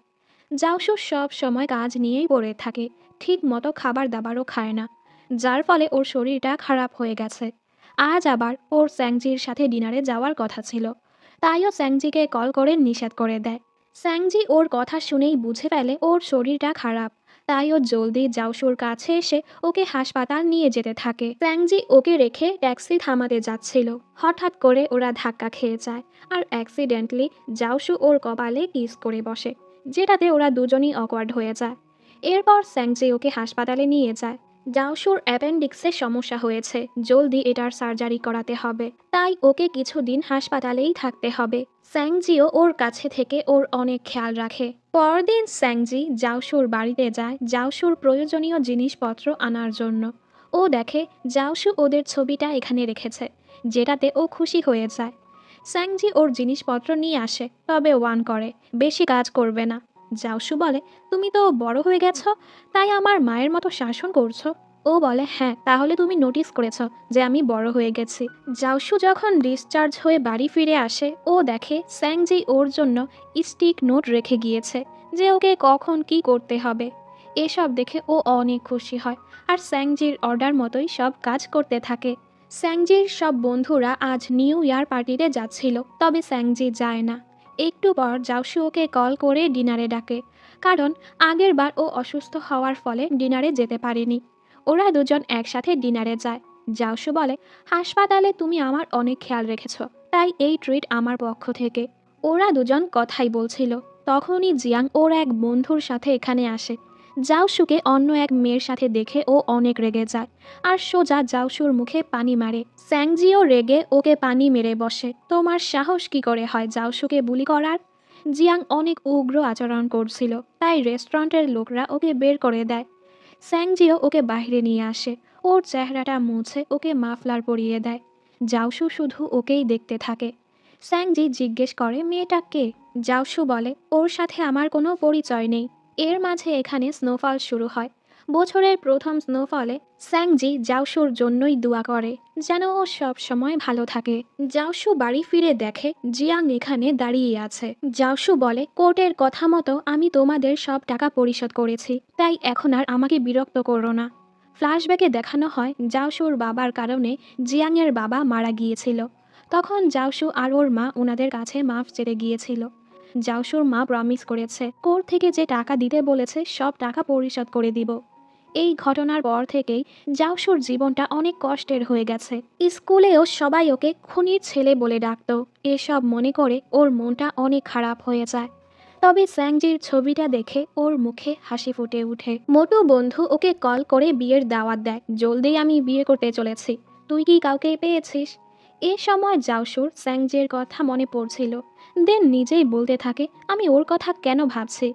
জাওসু সব সময় কাজ নিয়েই পড়ে থাকে, ঠিক মতো খাবার দাবারও খায় না, যার ফলে ওর শরীরটা খারাপ হয়ে গেছে। আজ আবার ওর স্যাংজির সাথে ডিনারে যাওয়ার কথা ছিল, তাইও স্যাংজিকে কল করে নিষেধ করে দেয়। স্যাংজি ওর কথা শুনেই বুঝে ফেলে ওর শরীরটা খারাপ, তাই ও জলদি জাওসুর কাছে এসে ওকে হাসপাতাল নিয়ে যেতে থাকে। স্যাংজি ওকে রেখে ট্যাক্সি থামাতে যাচ্ছিল, হঠাৎ করে ওরা ধাক্কা খেয়ে যায়, আর অ্যাক্সিডেন্টলি জাওসু ওর কপালে কিস করে বসে, যেটাতে ওরা দুজনই অকওয়ার্ড হয়ে যায়। এরপর স্যাংজি ওকে হাসপাতালে নিয়ে যায়। জাওসুর অ্যাপেন্ডিক্সের সমস্যা হয়েছে, জলদি এটার সার্জারি করাতে হবে, তাই ওকে কিছুদিন হাসপাতালেই থাকতে হবে। স্যাংজিও ওর কাছে থেকে ওর অনেক খেয়াল রাখে। পরদিন স্যাংজি জাওসুর বাড়িতে যায় জাওসুর প্রয়োজনীয় জিনিসপত্র আনার জন্য। ও দেখে জাওসু ওদের ছবিটা এখানে রেখেছে, যেটাতে ও খুশি হয়ে যায়। স্যাংজি ওর জিনিসপত্র নিয়ে আসে, তবে ওয়ান করে, বেশি কাজ করবে না। জাওসু বলে, তুমি তো বড় হয়ে গেছো, তাই আমার মায়ের মতো শাসন করছো। ও বলে, হ্যাঁ, তাহলে তুমি নোটিস করেছো যে আমি বড় হয়ে গেছি। জাওসু যখন ডিসচার্জ হয়ে বাড়ি ফিরে আসে, ও দেখে স্যাংজি ওর জন্য স্টিক নোট রেখে গিয়েছে, যে ওকে কখন কি করতে হবে। এসব দেখে ও অনেক খুশি হয়, আর স্যাংজির অর্ডার মতোই সব কাজ করতে থাকে। স্যাংজির সব বন্ধুরা আজ নিউ ইয়ার পার্টিতে যাচ্ছিল, তবে স্যাংজি যায় না। একটু পর জাওসু ওকে কল করে ডিনারে ডাকে, কারণ আগের বার ও অসুস্থ হওয়ার ফলে ডিনারে যেতে পারেনি। ওরা দুজন একসাথে ডিনারে যায়। জাওসু বলে, হাসপাতালে তুমি আমার অনেক খেয়াল রেখেছ, তাই এই ট্রিট আমার পক্ষ থেকে। ওরা দুজন কথাই বলছিল, তখনই জিয়াং ওর এক বন্ধুর সাথে এখানে আসে। জাওসুকে অন্য এক মেয়ের সাথে দেখে ও অনেক রেগে যায়, আর সোজা জাওসুর মুখে পানি মারে। স্যাংজিও রেগে ওকে পানি মেরে বসে। তোমার সাহস কি করে হয় জাওসুকে বুলি করার? জিয়াং অনেক উগ্র আচরণ করছিল, তাই রেস্টুরেন্টের লোকরা ওকে বের করে দেয়। স্যাংজিও ওকে বাইরে নিয়ে আসে, ওর চেহারাটা মুছে ওকে মাফলার পরিয়ে দেয়। জাওসু শুধু ওকেই দেখতে থাকে। স্যাংজি জিজ্ঞেস করে, মেয়েটা কে? জাওসু বলে, ওর সাথে আমার কোনো পরিচয় নেই। এর মাঝে এখানে স্নোফল শুরু হয়। বছরের প্রথম স্নোফলে স্যাংজি জাওসুর জন্যই দোয়া করে, যেন ও সব সময় ভালো থাকে। জাওসু বাড়ি ফিরে দেখে জিয়াং এখানে দাঁড়িয়ে আছে। জাওসু বলে, কোর্টের কথা মতো আমি তোমাদের সব টাকা পরিশোধ করেছি, তাই এখন আর আমাকে বিরক্ত করো না। ফ্ল্যাশব্যাকে দেখানো হয় জাওসুর বাবার কারণে জিয়াংয়ের বাবা মারা গিয়েছিল। তখন জাওসু আর ওর মা ওনাদের কাছে মাফ চেয়ে গিয়েছিল। জাওসুর মা প্রমিস করেছে কোর্ট থেকে যে টাকা দিতে বলেছে সব টাকা পরিশোধ করে দিব। এই ঘটনার পর থেকেই জাওসুর জীবনটা অনেক কষ্টের হয়ে গেছে। স্কুলেও সবাই ওকে খুনির ছেলে বলে ডাকতো। এসব মনে করে ওর মনটা অনেক খারাপ হয়ে যায়। তবে স্যাংজির ছবিটা দেখে ওর মুখে হাসি ফুটে ওঠে। মোটু বন্ধু ওকে কল করে বিয়ের দাওয়াত দেয়, জলদি আমি বিয়ে করতে চলেছি, তুই কি কাউকে পেয়েছিস? এ সময় জাওসুর স্যাংজির কথা মনে পড়ছিল। দেন নিজেই বলতে থাকে, আমি ওর কথা কেন ভাবছি।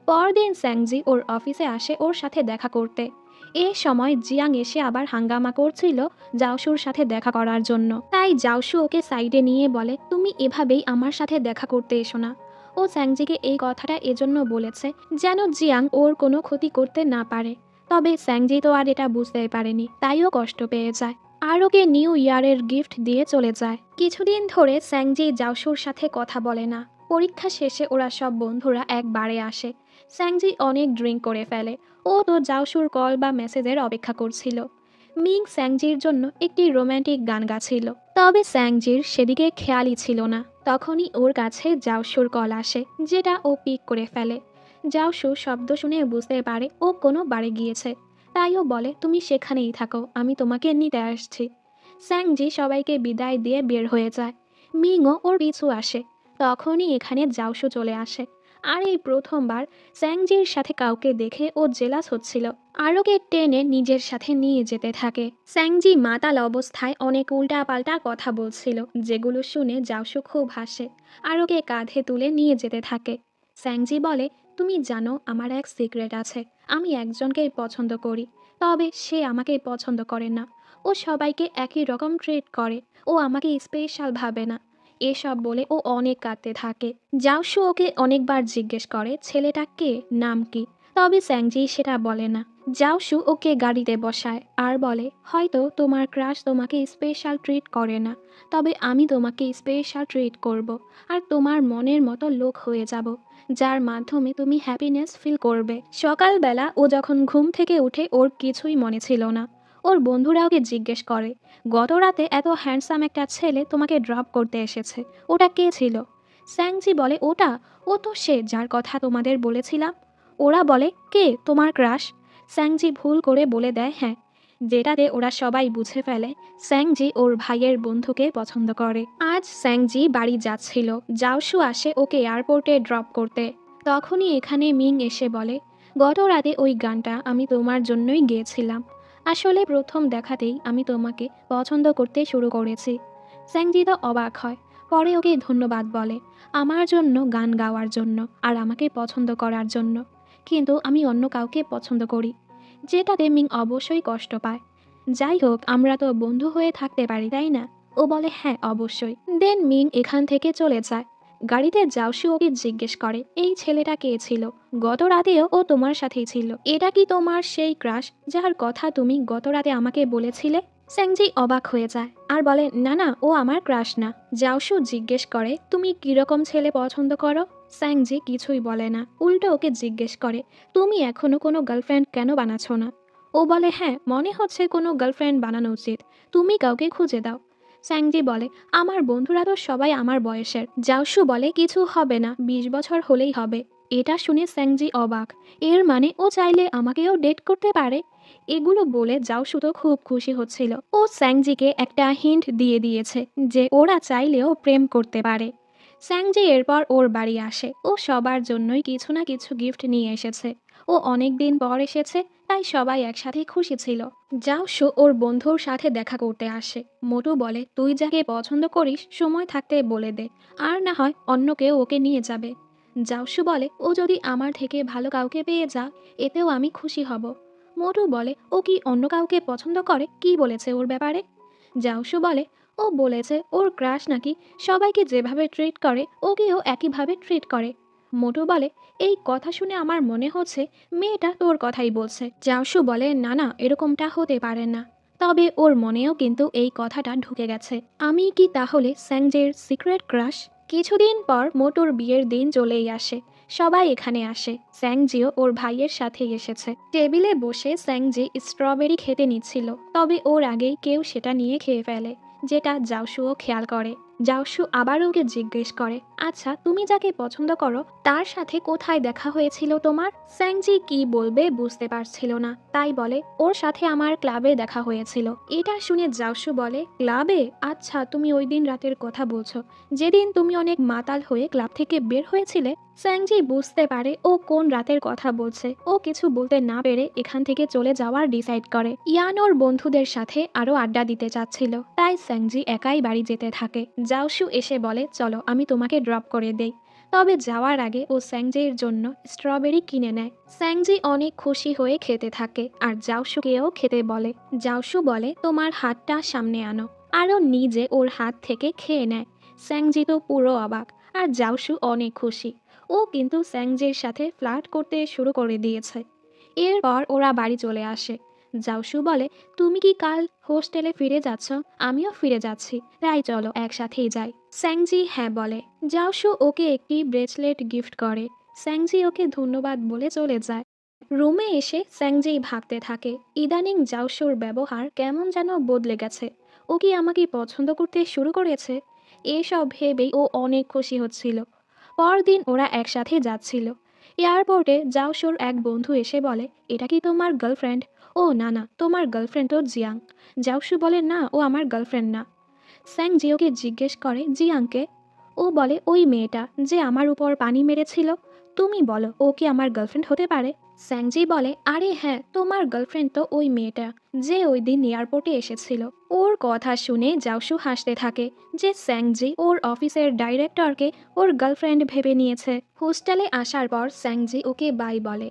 পরদিন স্যাংজি ওর অফিসে আসে ওর সাথে দেখা করতে। এ সময় জিয়াং এসে আবার হাঙ্গামা করছিল জাওসুর সাথে দেখা করার জন্য। তাই জাওসু ওকে সাইডে নিয়ে বলে, তুমি এভাবেই আমার সাথে দেখা করতে এসো না। ও স্যাংজিকে এই কথাটা এজন্য বলেছে যেন জিয়াং ওর কোনো ক্ষতি করতে না পারে। তবে স্যাংজি তো আর এটা বুঝতে পারেনি, তাইও কষ্ট পেয়ে যায় আর ওকে নিউ ইয়ারের গিফট দিয়ে চলে যায়। কিছুদিন ধরে স্যাংজি জাওসুর সাথে কথা বলে না। পরীক্ষা শেষে ওরা সব বন্ধুরা এক বারে আসে। স্যাংজি অনেক ড্রিঙ্ক করে ফেলে। ও তো জাওসুর কল বা মেসেজের অপেক্ষা করছিল। মিং স্যাংজির জন্য একটি রোমান্টিক গান গাছিল, তবে স্যাংজির সেদিকে খেয়ালই ছিল না। তখনই ওর কাছে জাওসুর কল আসে, যেটা ও পিক করে ফেলে। জাওসু শব্দ শুনে বুঝতে পারে ও কোনো বারে গিয়েছে, তাই ও বলে, তুমি সেখানেই থাকো, আমি তোমাকে নিতে আসছি। স্যাংজি সবাইকে বিদায় দিয়ে বের হয়ে যায়। মিংও ওর পিছু আসে। তখনই এখানে জাওসু চলে আসে। আর এই প্রথমবার স্যাংজির সাথে কাউকে দেখে ও জেলাস হচ্ছিল, আর ওকে টেনে নিজের সাথে নিয়ে যেতে থাকে। স্যাংজি মাতাল অবস্থায় অনেক উল্টাপাল্টা কথা বলছিল, যেগুলো শুনে জাওসু খুব হাসে আর ওকে কাঁধে তুলে নিয়ে যেতে থাকে। স্যাংজি বলে, তুমি জানো আমার এক সিক্রেট আছে, আমি একজনকেই পছন্দ করি, তবে সে আমাকে পছন্দ করে না। ও সবাইকে একই রকম ট্রিট করে, ও আমাকে স্পেশাল ভাবে না। এসব বলে ও অনেক কাঁদতে থাকে। জাওসু ওকে অনেকবার জিজ্ঞেস করে ছেলেটা কে, নাম কি, তবে স্যাংজি সেটা বলে না। জাওসু ওকে গাড়িতে বসায় আর বলে, হয়তো তোমার ক্রাশ তোমাকে স্পেশাল ট্রিট করে না, তবে আমি তোমাকে স্পেশাল ট্রিট করব আর তোমার মনের মতো লোক হয়ে যাব, যার মাধ্যমে তুমি হ্যাপিনেস ফিল করবে। সকালবেলা ও যখন ঘুম থেকে উঠে ওর কিছুই মনে ছিল না। ওর বন্ধুরা ওকে জিজ্ঞেস করে, গত রাতে এত হ্যান্ডসাম একটা ছেলে তোমাকে ড্রপ করতে এসেছে, ওটা কে ছিল? স্যাংজি বলে, ও তো সে যার কথা তোমাদের বলেছিলাম। ওরা বলে, কে, তোমার ক্রাশ? স্যাংজি ভুল করে বলে দেয় হ্যাঁ, যেটাতে ওরা সবাই বুঝে ফেলে স্যাংজি ওর ভাইয়ের বন্ধুকে পছন্দ করে। আজ স্যাংজি বাড়ি যাচ্ছিল, জাওসু আসে ওকে এয়ারপোর্টে ড্রপ করতে। তখনই এখানে মিং এসে বলে, গত রাতে ওই গানটা আমি তোমার জন্যই গেয়েছিলাম। আসলে প্রথম দেখাতেই আমি তোমাকে পছন্দ করতে শুরু করেছি। স্যাংজি তো অবাক হয়, পরে ওকে ধন্যবাদ বলে আমার জন্য গান গাওয়ার জন্য আর আমাকে পছন্দ করার জন্য, কিন্তু আমি অন্য কাউকে পছন্দ করি, যেটাতে মিং অবশ্যই কষ্ট পায়। যাই হোক, আমরা তো বন্ধু হয়ে থাকতে পারি, তাই না? ও বলে, হ্যাঁ অবশ্যই। দেন মিং এখান থেকে চলে যায়। গাড়িতে জাওসু ওকে জিজ্ঞেস করে, এই ছেলেটা কে ছিল? গত রাতেও ও তোমার সাথেই ছিল, এটা কি তোমার সেই ক্রাশ যার কথা তুমি গত রাতে আমাকে বলেছিলে? স্যাংজি অবাক হয়ে যায় আর বলে, না না, ও আমার ক্রাশ না। জাওসু জিজ্ঞেস করে, তুমি কিরকম ছেলে পছন্দ করো? স্যাংজি কিছুই বলে না, উল্টো ওকে জিজ্ঞেস করে, তুমি এখনো কোনো গার্লফ্রেন্ড কেন বানাচ্ছ না? ও বলে, হ্যাঁ মনে হচ্ছে কোনো গার্লফ্রেন্ড বানানো উচিত, তুমি কাউকে খুঁজে দাও। স্যাংজি বলে, আমার বন্ধুরা তো সবাই আমার বয়সের। জাওসু বলে, কিছু হবে না, 20 বছর হলেই হবে। এটা শুনে স্যাংজি অবাক, এর মানে ও চাইলে আমাকেও ডেট করতে পারে? এগুলো বলে জাওসু তো খুব খুশি হচ্ছিল। ও স্যাংজিকে একটা হিন্ট দিয়ে দিয়েছে যে ওরা চাইলেও প্রেম করতে পারে। স্যাংজি এরপর ওর বাড়ি আসে। ও সবার জন্যই কিছু না কিছু গিফট নিয়ে এসেছে। ও অনেক দিন পর এসেছে, তাই সবাই একসাথে খুশি ছিল। জাওসু ওর বন্ধুর সাথে দেখা করতে আসে। মোটু বলে, তুই যাকে পছন্দ করিস সময় থাকতে বলে দে, আর না হয় অন্য কেউ ওকে নিয়ে যাবে। জাওসু বলে, ও যদি আমার থেকে ভালো কাউকে পেয়ে যা, এতেও আমি খুশি হব। মোটু বলে, ও কি অন্য কাউকে পছন্দ করে, কি বলেছে ওর ব্যাপারে? জাওসু বলে, ও বলেছে ওর ক্রাশ নাকি সবাইকে যেভাবে ট্রিট করে ওকেও একইভাবে ট্রিট করে। মোটু বলে, এই কথা শুনে আমার মনে হচ্ছে মেয়েটা তোর কথাই বলছে। জাওসু বলে, না না, এরকমটা হতে পারে না, তবে ওর মনেও কিন্তু এই কথাটা ঢুকে গেছে। আমি কি তাহলে স্যাংজের সিক্রেট ক্রাশ? কিছুদিন পর মোটুর বিয়ের দিন চলেই আসে। সবাই এখানে আসে। স্যাংজিও ওর ভাইয়ের সাথেই এসেছে। টেবিলে বসে স্যাংজি স্ট্রবেরি খেতে নিচ্ছিল, তবে ওর আগেই কেউ সেটা নিয়ে খেয়ে ফেলে, যেটা জাওসুও খেয়াল করে। জাওশু আবার ওকে জিজ্ঞেস করে, আচ্ছা তুমি যাকে পছন্দ করো তার সাথে কোথায় দেখা হয়েছিল তোমার? স্যাংজি কি বলবে বুঝতে পারছিল না, তাই বলে ওর সাথে আমার ক্লাবে দেখা হয়েছিল। এটা শুনে জাওশু বলে, ক্লাবে? আচ্ছা তুমি ওই দিন রাতের কথা বলছো যেদিন তুমি অনেক মাতাল হয়ে ক্লাব থেকে বের হয়েছিলে? স্যাংজি বুঝতে পারে ও কোন রাতের কথা বলছে। ও কিছু বলতে না পেরে এখান থেকে চলে যাওয়ার ডিসাইড করে। ইয়ান ওর বন্ধুদের সাথে আরো আড্ডা দিতে চাচ্ছিল, তাই স্যাংজি একাই বাড়ি যেতে থাকে। জাওশু এসে বলে, চলো আমি তোমাকে ড্রপ করে দেই। তবে যাওয়ার আগে ও স্যাংজির জন্য স্ট্রবেরি কিনে নেয়। স্যাংজি অনেক খুশি হয়ে খেতে থাকে আর জাওশুকেও খেতে বলে। জাওশু বলে, তোমার হাতটা সামনে আনো, আরও নিজে ওর হাত থেকে খেয়ে নেয়। স্যাংজি তো পুরো অবাক, আর জাওশু অনেক খুশি। ও কিন্তু স্যাংজির সাথে ফ্লার্ট করতে শুরু করে দিয়েছে। এরপর ওরা বাড়ি চলে আসে। জাওশু বলে, তুমি কি কাল হোস্টেলে ফিরে যাচ্ছ? আমিও ফিরে যাচ্ছি, তাই চলো একসাথেই যাই। স্যাংজি হ্যাঁ বলে। জাওশু ওকে একটি ব্রেসলেট গিফট করে। স্যাংজি ওকে ধন্যবাদ বলে চলে যায়। রুমে এসে স্যাংজি ভাবতে থাকে, ইদানিং জাওশুর ব্যবহার কেমন যেন বদলে গেছে। ও কি আমাকে পছন্দ করতে শুরু করেছে? এসব ভেবেই ও অনেক খুশি হচ্ছিল। পরদিন ওরা একসাথে যাচ্ছিল। এয়ারপোর্টে জাওশুর এক বন্ধু এসে বলে, এটা কি তোমার গার্লফ্রেন্ড? ও না না, তোমার গার্লফ্রেন্ড তো জিয়াং। জাওশু বলে, না ও আমার গার্লফ্রেন্ড না। স্যাং জিওকে জিজ্ঞেস করে, জিয়াংকে? ও বলে, ওই মেয়েটা যে আমার উপর পানি মেরেছিল। তুমি বলো ও কি আমার গার্লফ্রেন্ড হতে পারে? স্যাংজি বলে, আরে হ্যাঁ, তোমার গার্লফ্রেন্ড তো ওই মেয়েটা যে ওই দিন এয়ারপোর্টে এসেছিল। ওর কথা শুনে জাওশু হাসতে থাকে যে স্যাংজি ওর অফিসের ডাইরেক্টরকে ওর গার্লফ্রেন্ড ভেবে নিয়েছে। হোস্টেলে আসার পর স্যাংজি ওকে বাই বলে।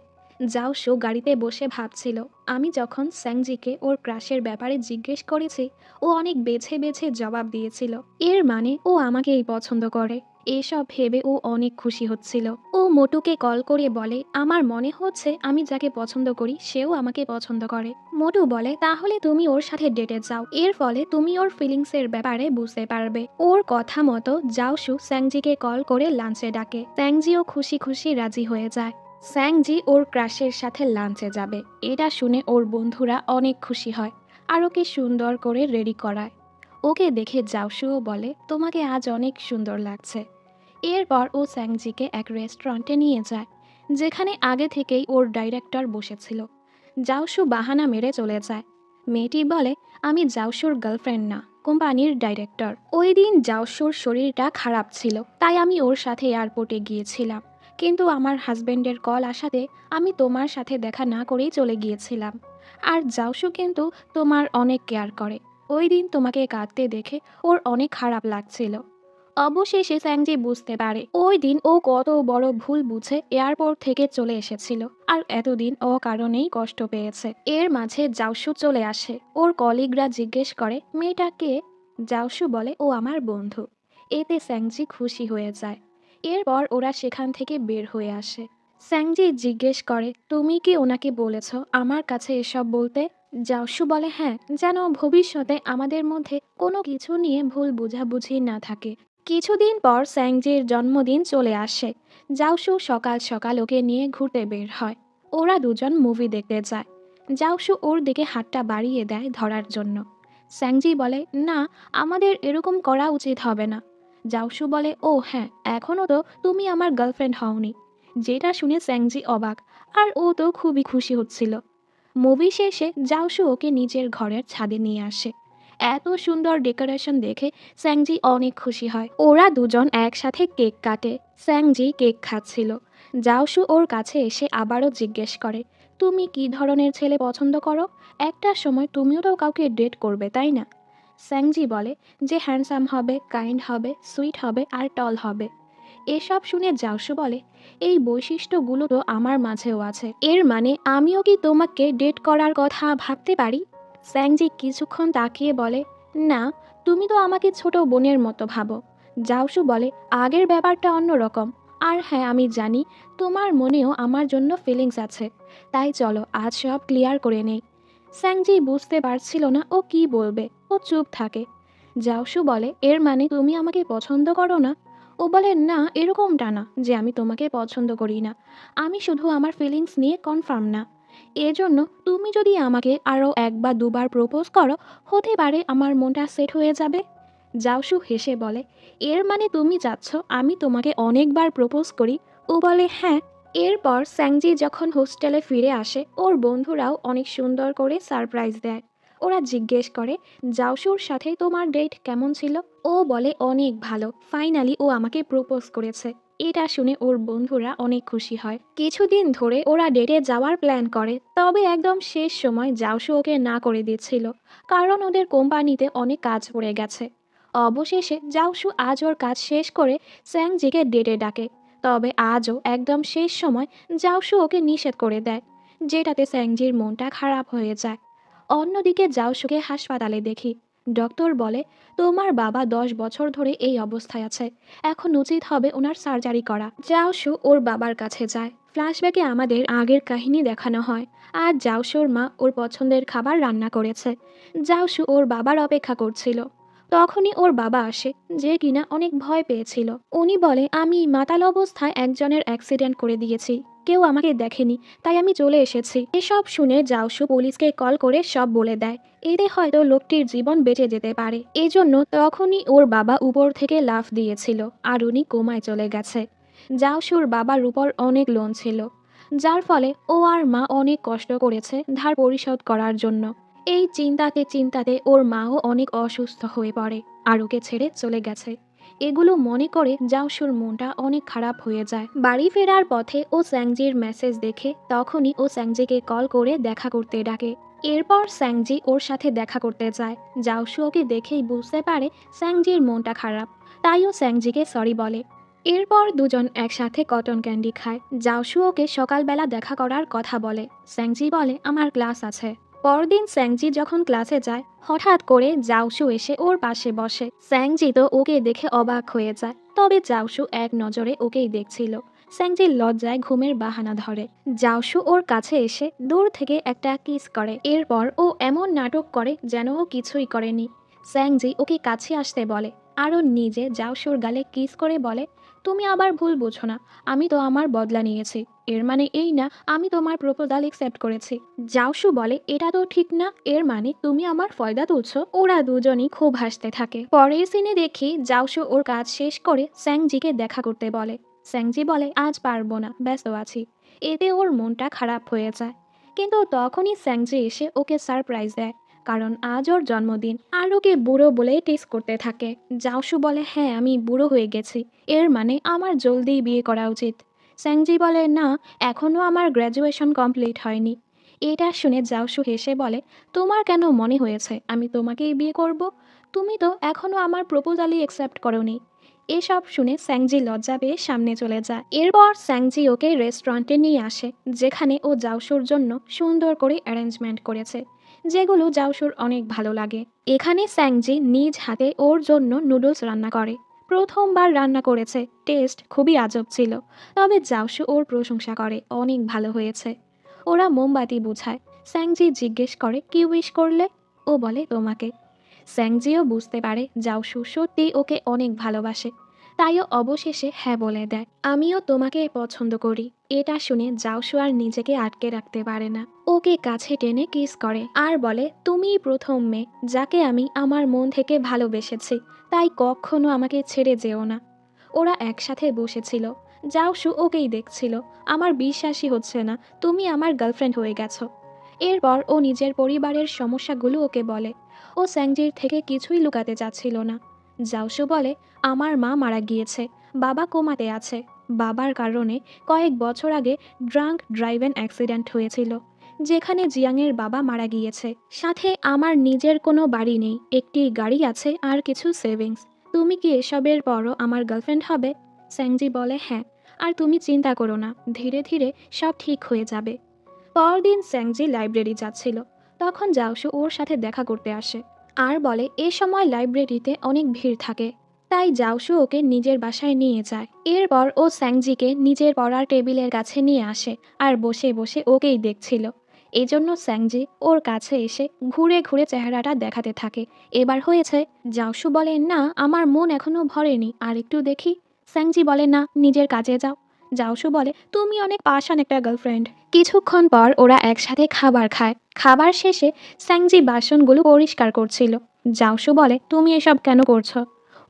জাওশু গাড়িতে বসে ভাবছিল, আমি যখন স্যাংজিকে ওর ক্রাশের ব্যাপারে জিজ্ঞেস করেছি ও অনেক বেছে বেছে জবাব দিয়েছিল। এর মানে ও আমাকেই পছন্দ করে। এসব ভেবে ও অনেক খুশি হচ্ছিল। ও মোটুকে কল করে বলে, আমার মনে হচ্ছে আমি যাকে পছন্দ করি সেও আমাকে পছন্দ করে। মোটু বলে, তাহলে তুমি ওর সাথে ডেটে যাও, এর ফলে তুমি ওর ফিলিংসের ব্যাপারে বুঝতে পারবে। ওর কথা মতো জাওশু স্যাংজিকে কল করে লাঞ্চে ডাকে। স্যাংজিও খুশি খুশি রাজি হয়ে যায়। স্যাংজি ওর ক্রাশের সাথে লাঞ্চে যাবে, এটা শুনে ওর বন্ধুরা অনেক খুশি হয় আর ওকে সুন্দর করে রেডি করায়। ওকে দেখে জাওশুও বলে, তোমাকে আজ অনেক সুন্দর লাগছে। এরপর ও স্যাংজিকে এক রেস্টুরেন্টে নিয়ে যায় যেখানে আগে থেকেই ওর ডাইরেক্টর বসেছিল। জাওশু বাহানা মেরে চলে যায়। মেয়েটি বলে, আমি জাওশুর গার্লফ্রেন্ড না, কোম্পানির ডাইরেক্টর। ওই দিন জাওশুর শরীরটা খারাপ ছিল, তাই আমি ওর সাথে এয়ারপোর্টে গিয়েছিলাম, কিন্তু আমার হাজবেন্ডের কল আসাতে আমি তোমার সাথে দেখা না করেই চলে গিয়েছিলাম। আর জাওশু কিন্তু তোমার অনেক কেয়ার করে। ওই দিন তোমাকে কাঁদতে দেখে ওর অনেক খারাপ লাগছিল। অবশেষে স্যাংজি বুঝতে পারে ওই দিন ও কত বড় ভুল বুঝে এয়ারপোর্ট থেকে চলে এসেছিল আর এতদিন ও কারণেই কষ্ট পেয়েছে। এর মাঝে জাওশু চলে আসে। ওর কলিগরা জিজ্ঞেস করে, মেয়েটা কে? জাওশু বলে, ও আমার বন্ধু। এতে স্যাংজি খুশি হয়ে যায়। এরপর ওরা সেখান থেকে বের হয়ে আসে। স্যাংজি জিজ্ঞেস করে, তুমি কি ওনাকে বলেছ আমার কাছে এসব বলতে? জাওশু বলে, হ্যাঁ, যেন ভবিষ্যতে আমাদের মধ্যে কোনো কিছু নিয়ে ভুল বোঝাবুঝি না থাকে। কিছুদিন পর স্যাংজির জন্মদিন চলে আসে। জাওশু সকাল সকাল ওকে নিয়ে ঘুরতে বের হয়। ওরা দুজন মুভি দেখতে যায়। জাওশু ওর দিকে হাতটা বাড়িয়ে দেয় ধরার জন্য। স্যাংজি বলে, না, আমাদের এরকম করা উচিত হবে না। জাওশু বলে, ও হ্যাঁ, এখনও তো তুমি আমার গার্লফ্রেন্ড হওনি। যেটা শুনে স্যাংজি অবাক, আর ও তো খুবই খুশি হচ্ছিল। মুভি শেষে জাওশু ওকে নিজের ঘরের ছাদে নিয়ে আসে। এত সুন্দর ডেকোরেশন দেখে স্যাংজি অনেক খুশি হয়। ওরা দুজন একসাথে কেক কাটে। স্যাংজি কেক খাচ্ছিল। জাওশু ওর কাছে এসে আবারও জিজ্ঞেস করে, তুমি কি ধরনের ছেলে পছন্দ করো? একটা সময় তুমিও তো কাউকে ডেট করবে, তাই না? স্যাংজি বলে যে হ্যান্ডসাম হবে, কাইন্ড হবে, সুইট হবে আর টল হবে। এসব শুনে জাওশু বলে, এই বৈশিষ্ট্যগুলো তো আমার মাঝেও আছে, এর মানে আমিও কি তোমাকে ডেট করার কথা ভাবতে পারি? স্যাংজি কিছুক্ষণ তাকিয়ে বলে, না, তুমি তো আমাকে ছোট বোনের মতো ভাবো। জাওশু বলে, আগের ব্যাপারটা অন্যরকম। আর হ্যাঁ, আমি জানি তোমার মনেও আমার জন্য ফিলিংস আছে, তাই চলো আজ সব ক্লিয়ার করে নেই। স্যাংজি বুঝতে পারছিল না ও কি বলবে। ও চুপ থাকে। জাওশু বলে, এর মানে তুমি আমাকে পছন্দ করো না? ও বলে, না, এরকমটা না যে আমি তোমাকে পছন্দ করি না, আমি শুধু আমার ফিলিংস নিয়ে কনফার্ম না। এজন্য তুমি যদি আমাকে আরও এক বা দুবার প্রপোজ করো, হতে পারে আমার মনটা সেট হয়ে যাবে। জাওশু হেসে বলে, এর মানে তুমি চাচ্ছ আমি তোমাকে অনেকবার প্রপোজ করি? ও বলে, হ্যাঁ। এরপর স্যাংজি যখন হোস্টেলে ফিরে আসে, ওর বন্ধুরাও অনেক সুন্দর করে সারপ্রাইজ দেয়। ওরা জিজ্ঞেস করে, জাওশুর সাথে তোমার ডেট কেমন ছিল? ও বলে, অনেক ভালো, ফাইনালি ও আমাকে প্রপোজ করেছে। এটা শুনে ওর বন্ধুরা অনেক খুশি হয়। কিছুদিন ধরে ওরা ডেটে যাওয়ার প্ল্যান করে, তবে একদম শেষ সময় জাওশু ওকে না করে দিচ্ছিল, কারণ ওদের কোম্পানিতে অনেক কাজ পড়ে গেছে। অবশেষে জাওশু আজ ওর কাজ শেষ করে স্যাংজিকে ডেটে ডাকে, তবে আজও একদম শেষ সময় জাওশু ওকে নিষেধ করে দেয়, যেটাতে স্যাংজির মনটা খারাপ হয়ে যায়। অন্যদিকে জাওশুকে হাসপাতালে দেখি। ডক্টর বলে, তোমার বাবা 10 বছর ধরে এই অবস্থায় আছে, এখন উচিত হবে ওনার সার্জারি করা। জাওশু ওর বাবার কাছে যায়। ফ্ল্যাশব্যাকে আমাদের আগের কাহিনী দেখানো হয়, আর জাওশুর মা ওর পছন্দের খাবার রান্না করেছে। জাওশু ওর বাবার অপেক্ষা করছিল। তখনই ওর বাবা আসে, যে কিনা অনেক ভয় পেয়েছিল। উনি বলে, আমি মাতাল অবস্থায় একজনের অ্যাক্সিডেন্ট করে দিয়েছি, কেউ আমাকে দেখেনি, তাই আমি চলে এসেছি। এসব শুনে জাওশু পুলিশকে কল করে সব বলে দেয়। এতে হয়তো লোকটির জীবন বেঁচে যেতে পারে। এজন্য তখনই ওর বাবা উপর থেকে লাফ দিয়েছিল, আর উনি কোমায় চলে গেছে। জাওশুর বাবার উপর অনেক লোন ছিল, যার ফলে ও আর মা অনেক কষ্ট করেছে ধার পরিশোধ করার জন্য। এই চিন্তাতে চিন্তাতে ওর মাও অনেক অসুস্থ হয়ে পড়ে, আর ওকে ছেড়ে চলে গেছে। এগুলো মনে করে জাওশুর মনটা অনেক খারাপ হয়ে যায়। বাড়ি ফেরার পথে ও স্যাংজির মেসেজ দেখে, তখনই ও স্যাংজিকে কল করে দেখা করতে ডাকে। এরপর স্যাংজি ওর সাথে দেখা করতে যায়। জাওশু ওকে দেখেই বুঝতে পারে স্যাংজির মনটা খারাপ, তাই ও স্যাংজিকে সরি বলে। এরপর দুজন একসাথে কটন ক্যান্ডি খায়। জাওশু ওকে সকালবেলা দেখা করার কথা বলে। স্যাংজি বলে, আমার ক্লাস আছে। পরদিন স্যাংজি যখন ক্লাসে যায়, হঠাৎ করে জাওশু এসে ওর পাশে বসে। স্যাংজি তো ওকে দেখে অবাক হয়ে যায়, তবে জাওশু এক নজরে ওকেই দেখছিল। স্যাংজির লজ্জায় ঘুমের বাহানা ধরে। জাওশু ওর কাছে এসে দূর থেকে একটা কিস করে। এরপর ও এমন নাটক করে যেন ও কিছুই করেনি। স্যাংজি ওকে কাছে আসতে বলে, আর ও নিজে জাওশুর গালে কিস করে বলে, তুমি আবার ভুল বুঝো না, আমি তো আমার বদলা নিয়েছি, এর মানে এই না আমি তোমার প্রপোজাল অ্যাকসেপ্ট করেছি। জাওশু বলে, এটা তো ঠিক না, এর মানে তুমি আমার ফয়দা তুলছো। ওরা দুজনই খুব হাসতে থাকে। পরের সিনে দেখি জাওশু ওর কাজ শেষ করে স্যাংজিকে দেখা করতে বলে। স্যাংজি বলে, আজ পারবো না, ব্যস্ত আছি। এতে ওর মনটা খারাপ হয়ে যায়। কিন্তু তখনই স্যাংজি এসে ওকে সারপ্রাইজ দেয়, কারণ আজ ওর জন্মদিন, আর ওকে বুড়ো বলে টেস্ট করতে থাকে। জাওশু বলে, হ্যাঁ আমি বুড়ো হয়ে গেছি, এর মানে আমার জলদি বিয়ে করা উচিত। স্যাংজি বলে, না, এখনও আমার গ্র্যাজুয়েশন কমপ্লিট হয়নি। এটা শুনে জাওশু হেসে বলে, তোমার কেন মনে হয়েছে আমি তোমাকেই বিয়ে করব? তুমি তো এখনও আমার প্রপোজালই অ্যাকসেপ্ট করোনি। এসব শুনে স্যাংজি লজ্জা পেয়ে সামনে চলে যায়। এরপর স্যাংজি ওকে রেস্টুরেন্টে নিয়ে আসে, যেখানে ও জাওশুর জন্য সুন্দর করে অ্যারেঞ্জমেন্ট করেছে, যেগুলো জাওশুর অনেক ভালো লাগে। এখানে স্যাংজি নিজ হাতে ওর জন্য নুডলস রান্না করে। প্রথমবার রান্না করেছে, টেস্ট খুবই আজব ছিল, তবে জাওশু ওর প্রশংসা করে, অনেক ভালো হয়েছে। ওরা মোমবাতি বুঝায়। স্যাংজি জিজ্ঞেস করে, কি উইশ করলে? ও বলে, তোমাকে। স্যাংজিও বুঝতে পারে জাওশু সত্যি ওকে অনেক ভালোবাসে, তাইও অবশেষে হ্যাঁ বলে দেয়। আমিও তোমাকে পছন্দ করি। এটা শুনে জাওশু আর নিজেকে আটকে রাখতে পারে না, ওকে কাছে টেনে কিস করে, আর বলে, তুমিই প্রথম মেয়ে যাকে আমি আমার মন থেকে ভালোবেসেছি, তাই কখনো আমাকে ছেড়ে যেও না। ওরা একসাথে বসেছিল। জাওশু ওকেই দেখছিল। আমার বিশ্বাসই হচ্ছে না তুমি আমার গার্লফ্রেন্ড হয়ে গেছো। এরপর ও নিজের পরিবারের সমস্যাগুলো ওকে বলে। ও স্যাংজির থেকে কিছুই লুকাতে চাচ্ছিল না। জাওশু বলে, আমার মা মারা গিয়েছে, বাবা কোমাতে আছে। বাবার কারণে কয়েক বছর আগে ড্রাঙ্ক ড্রাইভেন অ্যাক্সিডেন্ট হয়েছিল, যেখানে জিয়াংয়ের বাবা মারা গিয়েছে। সাথে আমার নিজের কোনো বাড়ি নেই, একটি গাড়ি আছে আর কিছু সেভিংস। তুমি কি এসবের পরও আমার গার্লফ্রেন্ড হবে? স্যাংজি বলে, হ্যাঁ, আর তুমি চিন্তা করো না, ধীরে ধীরে সব ঠিক হয়ে যাবে। পরদিন স্যাংজি লাইব্রেরি যাচ্ছিল, তখন জাওশু ওর সাথে দেখা করতে আসে, আর বলে এ সময় লাইব্রেরিতে অনেক ভিড় থাকে, তাই জাওশু ওকে নিজের বাসায় নিয়ে যায়। এরপর ও স্যাংজিকে নিজের পড়ার টেবিলের কাছে নিয়ে আসে, আর বসে বসে ওকেই দেখছিল। এজন্য স্যাংজি ওর কাছে এসে ঘুরে ঘুরে চেহারাটা দেখাতে থাকে। এবার হয়েছে। জাওশু বলে, না, আমার মন এখনো ভরেনি, আর একটু দেখি। স্যাংজি বলে, না, নিজের কাজে যাও। জাওশু বলে, তুমি অনেক পাষাণ একটা গার্লফ্রেন্ড। কিছুক্ষণ পর ওরা একসাথে খাবার খায়। খাবার শেষে স্যাংজি বাসনগুলো পরিষ্কার করছিল। জাওশু বলে, তুমি এসব কেন করছো?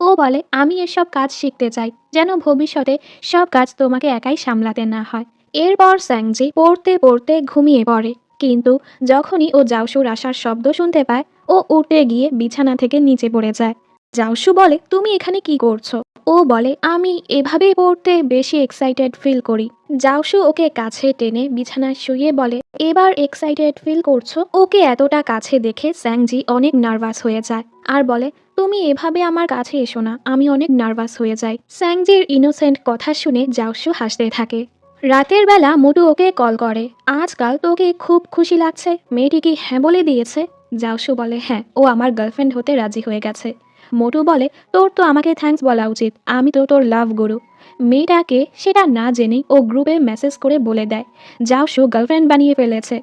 ও বলে, আমি এসব কাজ শিখতে চাই, যেন ভবিষ্যতে সব কাজ তোমাকে একাই সামলাতে না হয়। এরপর স্যাংজি পড়তে পড়তে ঘুমিয়ে পড়ে, কিন্তু যখনই ও জাওশুর আসার শব্দ শুনতে পায়, ও উঠে গিয়ে বিছানা থেকে নিচে পড়ে যায়। জাওশু বলে, তুমি এখানে কি করছো? ও বলে, আমি এভাবেই পড়তে বেশি এক্সাইটেড ফিল করি। জাওশু ওকে কাছে টেনে বিছানায় শুয়ে বলে, এবার এক্সাইটেড ফিল করছো? ওকে এতটা কাছে দেখে স্যাংজি অনেক নার্ভাস হয়ে যায় আর বলে, তুমি এভাবে আমার কাছে এসো না, আমি অনেক নার্ভাস হয়ে যাই। স্যাংজির ইনোসেন্ট কথা শুনে জাওশু হাসতে থাকে। রাতের বেলা মোটু ওকে কল করে, আজকাল তোকে খুব খুশি লাগছে, মেয়েটি কি হ্যাঁ বলে দিয়েছে? জাওশু বলে, হ্যাঁ, ও আমার গার্লফ্রেন্ড হতে রাজি হয়ে গেছে। মোটু বলে, তোর তো আমাকে থ্যাঙ্কস বলা উচিত, আমি তো তোর লাভ গুরু। মেয়েটাকে সেটা না জেনেই ও গ্রুপে মেসেজ করে বলে দেয় জাওশু গার্লফ্রেন্ড বানিয়ে ফেলেছে।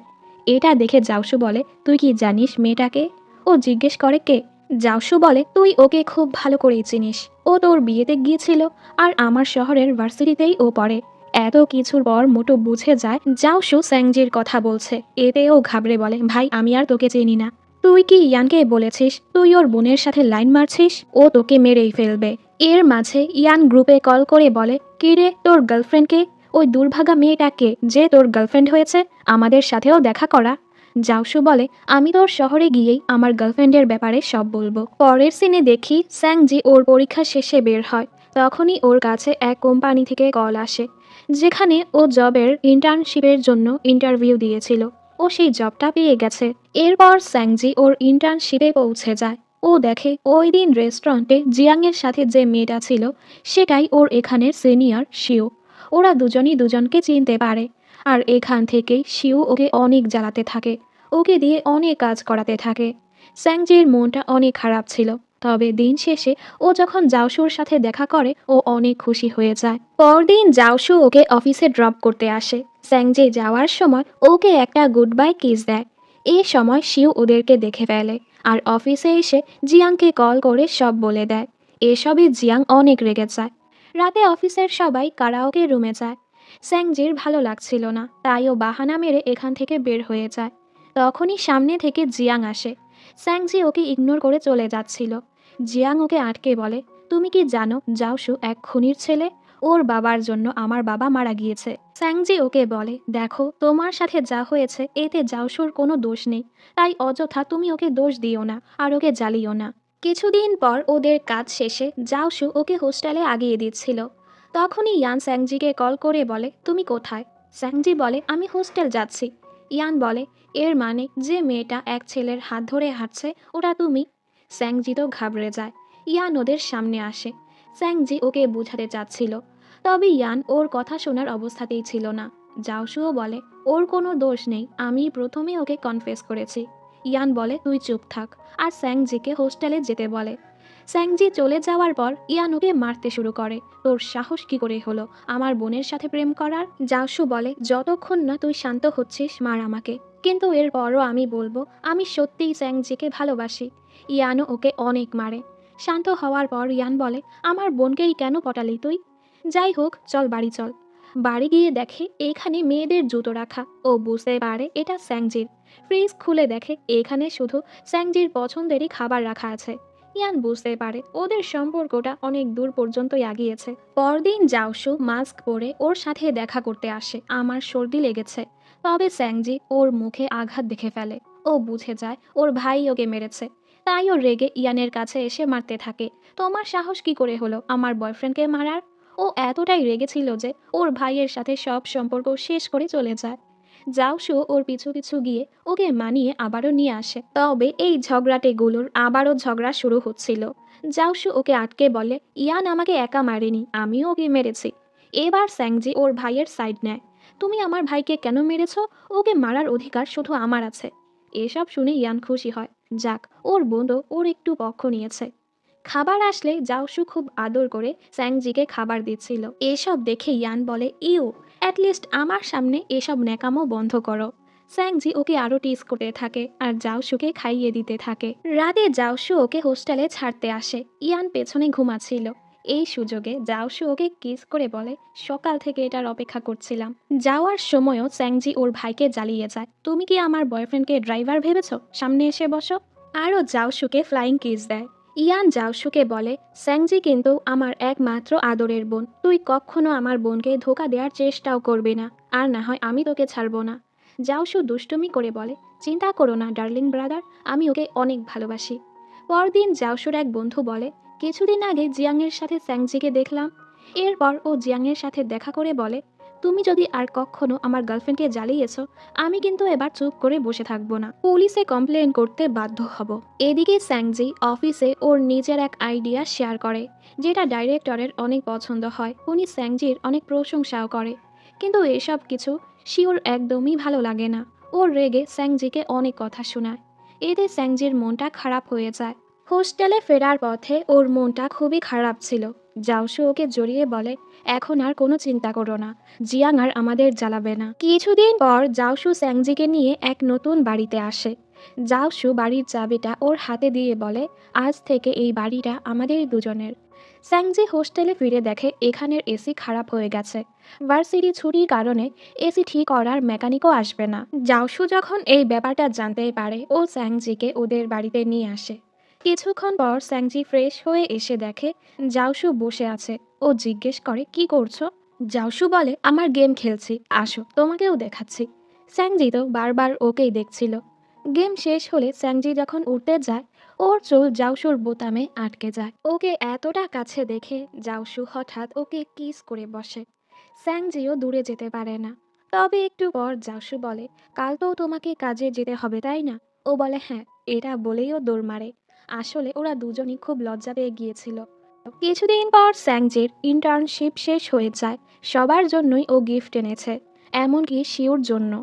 এটা দেখে জাওশু বলে, তুই কি জানিস মেয়েটাকে? ও জিজ্ঞেস করে, কে? জাওশু বলে, তুই ওকে খুব ভালো করেই চিনিস, ও তোর বিয়েতে গিয়েছিল আর আমার শহরের ভার্সিটিতেই ও পড়ে। এত কিছুর পর মোটু বুঝে যায় জাওশু স্যাংজির কথা বলছে। এতে ও ঘাবড়ে বলে, ভাই, আমি আর তোকে চিনি না। তুই কি ইয়ানকে বলেছিস তুই ওর বোনের সাথে লাইন মারছিস? ও তোকে মেরেই ফেলবে। এর মাঝে ইয়ান গ্রুপে কল করে বলে, কি রে, তোর গার্লফ্রেন্ডকে? ওই দুর্ভাগা মেয়েটাকে যে তোর গার্লফ্রেন্ড হয়েছে, আমাদের সাথেও দেখা করা। জাওশু বলে, আমি তোর শহরে গিয়েই আমার গার্লফ্রেন্ডের ব্যাপারে সব বলবো। পরের সিনে দেখি স্যাংজি ওর পরীক্ষা শেষে বের হয়। তখনই ওর কাছে এক কোম্পানি থেকে কল আসে, যেখানে ও জবের ইন্টার্নশিপের জন্য ইন্টারভিউ দিয়েছিল। ও সেই জবটা পেয়ে গেছে। এরপর স্যাংজি ওর ইন্টার্নশিপে পৌঁছে যায়। ও দেখে ওই দিন রেস্টুরেন্টে জিয়াংয়ের সাথে যে মেয়েটা ছিল সেটাই ওর এখানের সিনিয়র শিউ। ওরা দুজনই দুজনকে চিনতে পারে। আর এখান থেকেই শিউ ওকে অনেক জ্বালাতে থাকে, ওকে দিয়ে অনেক কাজ করাতে থাকে। স্যাংজির মনটা অনেক খারাপ ছিল, তবে দিন শেষে ও যখন জাওশুর সাথে দেখা করে ও অনেক খুশি হয়ে যায়। পরদিন জাওশু ওকে অফিসে ড্রপ করতে আসে। স্যাংজি যাওয়ার সময় ওকে একটা গুড বাই কিস দেয়। এই সময় শিউ ওদেরকে দেখে ফেলে আর অফিসে এসে জিয়াংকে কল করে সব বলে দেয়। এসবই জিয়াং অনেক রেগে যায়। রাতে অফিসের সবাই কারাওকে রুমে যায়। স্যাংজির ভালো লাগছিল না, তাই ও বাহানা মেরে এখান থেকে বের হয়ে যায়। তখনই সামনে থেকে জিয়াং আসে। স্যাংজি ওকে ইগনোর করে চলে যাচ্ছিল। জিয়াং ওকে আটকে বলে, তুমি কি জানো জাওশু এক খুনির ছেলে? ওর বাবার জন্য আমার বাবা মারা গিয়েছে। স্যাংজি ওকে বলে, দেখো, তোমার সাথে যা হয়েছে এতে জাওশুর কোনো দোষ নেই, তাই অযথা তুমি ওকে দোষ দিও না আর ওকে জ্বালিও না। কিছুদিন পর ওদের কাজ শেষে জাওশু ওকে হোস্টেলে আগিয়ে দিচ্ছিল। তখনই ইয়ান স্যাংজিকে কল করে বলে, তুমি কোথায়? স্যাংজি বলে, আমি হোস্টেল যাচ্ছি। ইয়ান বলে, এর মানে যে মেয়েটা এক ছেলের হাত ধরে হাঁটছে ওটা তুমি? স্যাংজি তো ঘাবড়ে যায়। ইয়ান ওদের সামনে আসে। স্যাংজি ওকে বোঝাতে চাচ্ছিল, তবে ইয়ান ওর কথা শোনার অবস্থাতেই ছিল না। জাওশুও বলে, ওর কোনো দোষ নেই, আমি প্রথমে ওকে কনফেস করেছি। ইয়ান বলে, তুই চুপ থাক, আর স্যাংজিকে হোস্টেলে যেতে বলে। স্যাংজি চলে যাওয়ার পর ইয়ান ওকে মারতে শুরু করে। তোর সাহস কি করে হলো আমার বোনের সাথে প্রেম করার? জাওশু বলে, যতক্ষণ না তুই শান্ত হচ্ছিস মার আমাকে, কিন্তু এরপরও আমি বলবো আমি সত্যিই স্যাংজিকে ভালোবাসি। ইয়ানও ওকে অনেক মারে। শান্ত হওয়ার পর ইয়ান বলে, আমার বোনকেই কেন পটালি তুই? যাই হোক, চল বাড়ি চল। বাড়ি গিয়ে দেখে এখানে মেয়েদের জুতো রাখা। ও বুঝতে পারে এটা স্যাংজির। ফ্রিজ খুলে দেখে এখানে শুধু স্যাংজির পছন্দেরই খাবার রাখা আছে। ইয়ান বুঝতে পারে ওদের সম্পর্কটা অনেক দূর পর্যন্তই আগিয়েছে। পরদিন জাওশু মাস্ক পরে ওর সাথে দেখা করতে আসে। আমার সর্দি লেগেছে। তবে স্যাংজি ওর মুখে আঘাত দেখে ফেলে। ও বুঝে যায় ওর ভাই ওকে মেরেছে, তাই ও রেগে ইয়ানের কাছে এসে মারতে থাকে। তোমার সাহস কি করে হলো আমার বয়ফ্রেন্ডকে মারার? ও এতটাই রেগেছিল যে ওর ভাইয়ের সাথে সব সম্পর্ক শেষ করে চলে যায়। জাওশু ওর পিছু পিছু গিয়ে ওকে মানিয়ে আবারও নিয়ে আসে। তবে এই ঝগড়াটেগুলোর আবারও ঝগড়া শুরু হচ্ছিল। জাওশু ওকে আটকে বলে, ইয়ান আমাকে একা মারেনি, আমিও ওকে মেরেছি। এবার স্যাংজি ওর ভাইয়ের সাইড নেয়। তুমি আমার ভাইকে কেন মেরেছ? ওকে মারার অধিকার শুধু আমার আছে। এসব শুনে ইয়ান খুশি হয়। যাক, ওর বন্ধু ওর একটু পক্ষ নিয়েছে। খাবার আসলে জাওশু খুব আদর করে স্যাংজিকে খাবার দিচ্ছিল। এসব দেখে ইয়ান বলে, ইউ, অ্যাটলিস্ট আমার সামনে এসব ন্যাকামো বন্ধ করো। স্যাংজি ওকে আরও টিজ করতে থাকে আর জাওশুকে খাইয়ে দিতে থাকে। রাতে জাওশু ওকে হোস্টেলে ছাড়তে আসে। ইয়ান পেছনে ঘুমাচ্ছিল। এই সুযোগে জাওশু ওকে কিস করে বলে, সকাল থেকে এটার অপেক্ষা করছিলাম। যাওয়ার সময়ও স্যাংজি ওর ভাইকে জ্বালিয়ে যায়, তুমি কি আমার বয়ফ্রেন্ডকে ড্রাইভার ভেবেছ? সামনে এসে বসো। আরও জাওশুকে ফ্লাইং কিস দেয়। ইয়ান জাওশুকে বলে, স্যাংজি কিন্তু আমার একমাত্র আদরের বোন, তুই কখনো আমার বোনকে ধোকা দেওয়ার চেষ্টাও করবি না, আর না হয় আমি তোকে ছাড়বো না। জাওশু দুষ্টুমি করে বলে, চিন্তা করো না ডার্লিং ব্রাদার, আমি ওকে অনেক ভালোবাসি। পরদিন জাওশুর এক বন্ধু বলে, কিছুদিন আগে জিয়াংয়ের সাথে স্যাংজিকে দেখলাম। এরপর ও জিয়াংয়ের সাথে দেখা করে বলে, তুমি যদি আর কখনো আমার গার্লফ্রেন্ডকে জ্বালিয়েছো, আমি কিন্তু এবার চুপ করে বসে থাকবো না, পুলিশে কমপ্লেন করতে বাধ্য হব। এদিকে স্যাংজি অফিসে ওর নিজের এক আইডিয়া শেয়ার করে, যেটা ডাইরেক্টরের অনেক পছন্দ হয়। উনি স্যাংজির অনেক প্রশংসাও করে, কিন্তু এসব কিছু শিওর একদমই ভালো লাগে না। ওর রেগে স্যাংজিকে অনেক কথা শোনায়। এতে স্যাংজির মনটা খারাপ হয়ে যায়। হোস্টেলে ফেরার পথে ওর মনটা খুবই খারাপ ছিল। জাওশু ওকে জড়িয়ে বলে, এখন আর কোনো চিন্তা করো না, জিয়াং আর আমাদের জ্বালাবে না। কিছুদিন পর জাওশু স্যাংজিকে নিয়ে এক নতুন বাড়িতে আসে। জাওশু বাড়ির চাবিটা ওর হাতে দিয়ে বলে, আজ থেকে এই বাড়িটা আমাদের দুজনের। স্যাংজি হোস্টেলে ফিরে দেখে এখানের এসি খারাপ হয়ে গেছে। ভার্সিটি ছুটির কারণে এসি ঠিক করার মেকানিকও আসবে না। জাওশু যখন এই ব্যাপারটা জানতে পারে, ও স্যাংজিকে ওদের বাড়িতে নিয়ে আসে। কিছুক্ষণ পর স্যাংজি ফ্রেশ হয়ে এসে দেখে জাওশু বসে আছে। ও জিজ্ঞেস করে, কি করছো? জাওশু বলে, আমার গেম খেলছি, আসো তোমাকেও দেখাচ্ছি। স্যাংজি তো বারবার ওকেই দেখছিল। গেম শেষ হলে স্যাংজি যখন উঠতে যায়, ওর চুল জাওশুর বোতামে আটকে যায়। ওকে এতটা কাছে দেখে জাওশু হঠাৎ ওকে কিস করে বসে। স্যাংজিও দূরে যেতে পারে না। তবে একটু পর জাওশু বলে, কাল তো তোমাকে কাজে যেতে হবে তাই না? ও বলে, হ্যাঁ। এটা বলেই ও দৌড় মারে। আসলে ওরা দুজনই খুব লজ্জা পেয়ে গিয়েছিল। কিছুদিন পর স্যাংজির ইন্টার্নশিপ শেষ হয়ে যায়। সবার জন্যই ও গিফট এনেছে, এমনকি শিওর জন্য।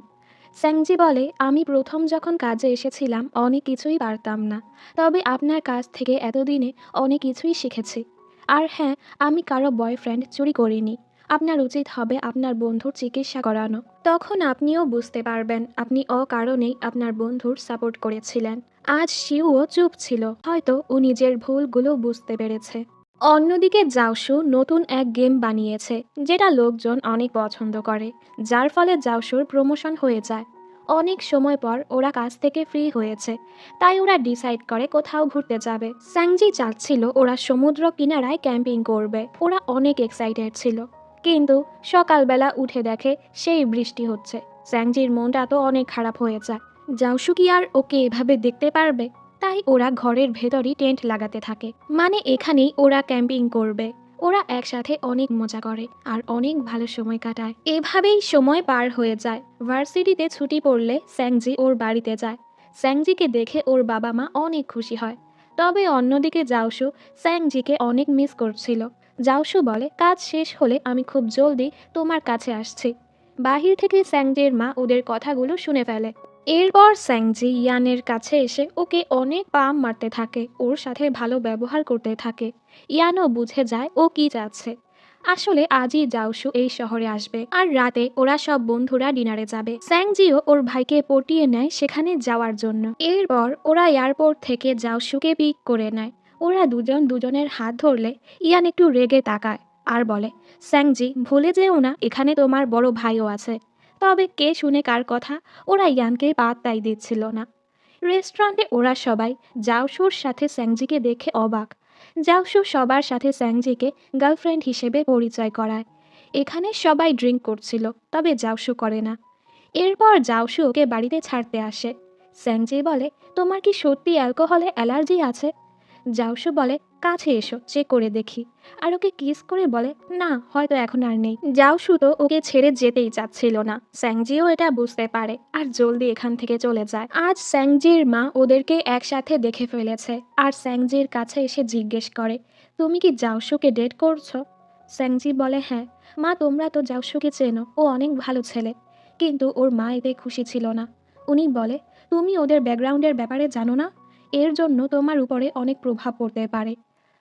স্যাংজি বলে, আমি প্রথম যখন কাজে এসেছিলাম অনেক কিছুই পারতাম না, তবে আপনার কাছ থেকে এতদিনে অনেক কিছুই শিখেছি। আর হ্যাঁ, আমি কারো বয়ফ্রেন্ড চুরি করিনি। আপনার উচিত হবে আপনার বন্ধুর চিকিৎসা করানো, তখন আপনিও বুঝতে পারবেন আপনি অকারণেই আপনার বন্ধুর সাপোর্ট করেছিলেন। আজ শিউও চুপ ছিল, হয়তো ও নিজের ভুলগুলো বুঝতে পেরেছে। অন্যদিকে জাওশু নতুন এক গেম বানিয়েছে, যেটা লোকজন অনেক পছন্দ করে, যার ফলে জাওশুর প্রমোশন হয়ে যায়। অনেক সময় পর ওরা কাজ থেকে ফ্রি হয়েছে, তাই ওরা ডিসাইড করে কোথাও ঘুরতে যাবে। স্যাংজি চাচ্ছিল ওরা সমুদ্র কিনারায় ক্যাম্পিং করবে। ওরা অনেক এক্সাইটেড ছিল, কিন্তু সকালবেলা উঠে দেখে সেই বৃষ্টি হচ্ছে। স্যাংজির মনটা তো অনেক খারাপ হয়ে যায়। জাওশু কি আর ওকে এভাবে দেখতে পারবে? তাই ওরা ঘরের ভেতরই টেন্ট লাগাতে থাকে, মানে এখানেই ওরা ক্যাম্পিং করবে। ওরা একসাথে অনেক মজা করে আর অনেক ভালো সময় কাটায়। এভাবেই সময় পার হয়ে যায়। ভার্সিটিতে ছুটি পড়লে স্যাংজি ওর বাড়িতে যায়। স্যাংজিকে দেখে ওর বাবা মা অনেক খুশি হয়। তবে অন্যদিকে জাওশু স্যাংজিকে অনেক মিস করছিল। জাওশু বলে, কাজ শেষ হলে আমি খুব জলদি তোমার কাছে আসছি। বাহির থেকে স্যাংজির মা ওদের কথাগুলো শুনে ফেলে। এরপর স্যাংজি ইয়ানের কাছে এসে ওকে অনেক পাম মারতে থাকে, ওর সাথে ভালো ব্যবহার করতে থাকে। ইয়ানও বুঝে যায় ও কি চাচ্ছে। আসলে আজই জাওশু এই শহরে আসবে, আর রাতে ওরা সব বন্ধুরা ডিনারে যাবে। স্যাংজিও ওর ভাইকে পটিয়ে নেয় সেখানে যাওয়ার জন্য। এরপর ওরা এয়ারপোর্ট থেকে জাওশুকে পিক করে নেয়। ওরা দুজন দুজনের হাত ধরলে ইয়ান একটু রেগে তাকায় আর বলে, স্যাংজি ভুলে যেও না এখানে তোমার বড় ভাইও আছে। তবে কে শুনে কার কথা, ওরা ইয়ানকে পাত্তাই দিচ্ছিল না। রেস্টুরেন্টে ওরা সবাই জাওশুর সাথে স্যাংজিকে দেখে অবাক। জাওশু সবার সাথে স্যাংজিকে গার্লফ্রেন্ড হিসেবে পরিচয় করায়। এখানে সবাই ড্রিঙ্ক করছিল, তবে জাওশু করে না। এরপর জাওশু ওকে বাড়িতে ছাড়তে আসে। স্যাংজি বলে, তোমার কি সত্যি অ্যালকোহলে অ্যালার্জি আছে? জাওশু বলে, কাছে এসো চেক করে দেখি, আর ওকে কিস করে বলে, না হয়তো এখন আর নেই। জাওশু তো ওকে ছেড়ে যেতেই চাচ্ছিল না। স্যাংজিও এটা বুঝতে পারে আর জলদি এখান থেকে চলে যায়। আজ স্যাংজির মা ওদেরকে একসাথে দেখে ফেলেছে আর স্যাংজির কাছে এসে জিজ্ঞেস করে, তুমি কি জাওশুকে ডেট করছো? স্যাংজি বলে, হ্যাঁ মা, তোমরা তো জাওশুকে চেনো, ও অনেক ভালো ছেলে। কিন্তু ওর মা এতে খুশি ছিল না। উনি বলে, তুমি ওদের ব্যাকগ্রাউন্ডের ব্যাপারে জানো না, এর জন্য তোমার উপরে অনেক প্রভাব পড়তে পারে।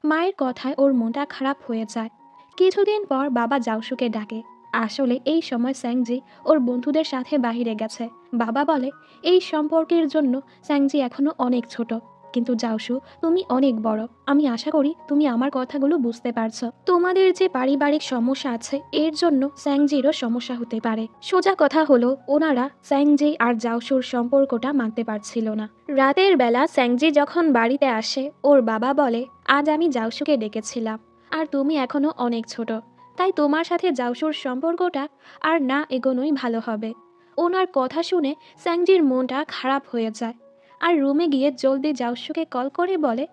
মায়ের কথায় ওর মনটা খারাপ হয়ে যায়। কিছুদিন পর বাবা জাওশুকে ডাকে। আসলে এই সময় স্যাংজি ওর বন্ধুদের সাথে বাহিরে গেছে। বাবা বলে, এই সম্পর্কের জন্য স্যাংজি এখনো অনেক ছোট, কিন্তু জাওশু, তুমি অনেক বড়। আমি আশা করি তুমি আমার কথাগুলো বুঝতে পারছো। তোমাদের যে পারিবারিক সমস্যা আছে এর জন্য স্যাংজিরও সমস্যা হতে পারে। সোজা কথা হলো, ওনারা স্যাংজি আর জাওশুর সম্পর্কটা মানতে পারছিল না। রাতের বেলা স্যাংজি যখন বাড়িতে আসে, ওর বাবা বলে, আজ আমি জাওশুকে ডেকেছিলাম, আর তুমি এখনো অনেক ছোট, তাই তোমার সাথে জাওশুর সম্পর্কটা আর না এগোনোই ভালো হবে। ওনার কথা শুনে স্যাংজির মনটা খারাপ হয়ে যায়, আর রুমে গিয়ে জলদি জাওশুকে কল করে বলে,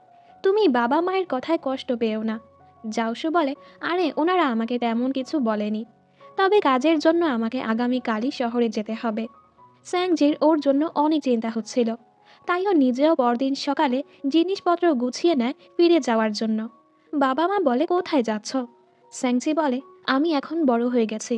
তুমি বাবা মায়ের কথায় কষ্ট পেও না। জাওশু বলে, আরে ওনারা আমাকে তেমন কিছু বলেনি, তবে কাজের জন্য আমাকে আগামীকালই শহরে যেতে হবে। স্যাংজির ওর জন্য অনেক চিন্তা হচ্ছিল, তাই ও নিজেও পরদিন সকালে জিনিসপত্র গুছিয়ে নেয় ফিরে যাওয়ার জন্য। বাবা মা বলে, কোথায় যাচ্ছ? স্যাংজি বলে, আমি এখন বড় হয়ে গেছি,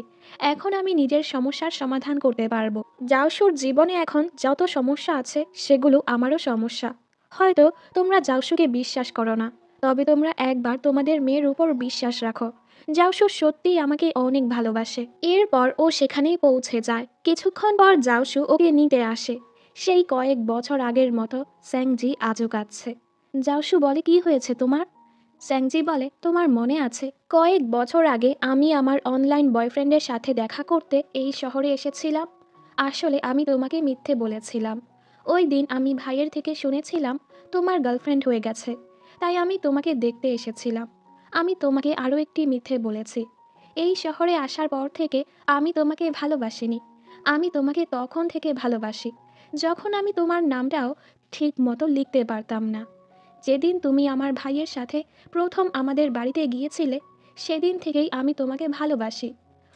এখন আমি নিজের সমস্যার সমাধান করতে পারবো। জাওশুর জীবনে এখন যত সমস্যা আছে সেগুলো আমারও সমস্যা। হয়তো তোমরা জাওশুকে বিশ্বাস করো না, তবে তোমরা একবার তোমাদের মেয়ের উপর বিশ্বাস রাখো। জাওশু সত্যিই আমাকে অনেক ভালোবাসে। এরপর ও সেখানেই পৌঁছে যায়। কিছুক্ষণ পর জাওশু ওকে নিতে আসে। সেই কয়েক বছর আগের মতো স্যাংজি আজও কাঁদছে। জাওশু বলে, কি হয়েছে তোমার? স্যাংজি বলে, তোমার মনে আছে কয়েক বছর আগে আমি আমার অনলাইন বয়ফ্রেন্ডের সাথে দেখা করতে এই শহরে এসেছিলাম? আসলে আমি তোমাকে মিথ্যে বলেছিলাম। ওই দিন আমি ভাইয়ের থেকে শুনেছিলাম তোমার গার্লফ্রেন্ড হয়ে গেছে, তাই আমি তোমাকে দেখতে এসেছিলাম। আমি তোমাকে আরও একটি মিথ্যে বলেছি। এই শহরে আসার পর থেকে আমি তোমাকে ভালোবাসিনি। আমি তোমাকে তখন থেকে ভালোবাসি যখন আমি তোমার নামটাও ঠিক মতো লিখতে পারতাম না। যেদিন তুমি আমার ভাইয়ের সাথে প্রথম আমাদের বাড়িতে গিয়েছিলে, সেদিন থেকেই আমি তোমাকে ভালোবাসি।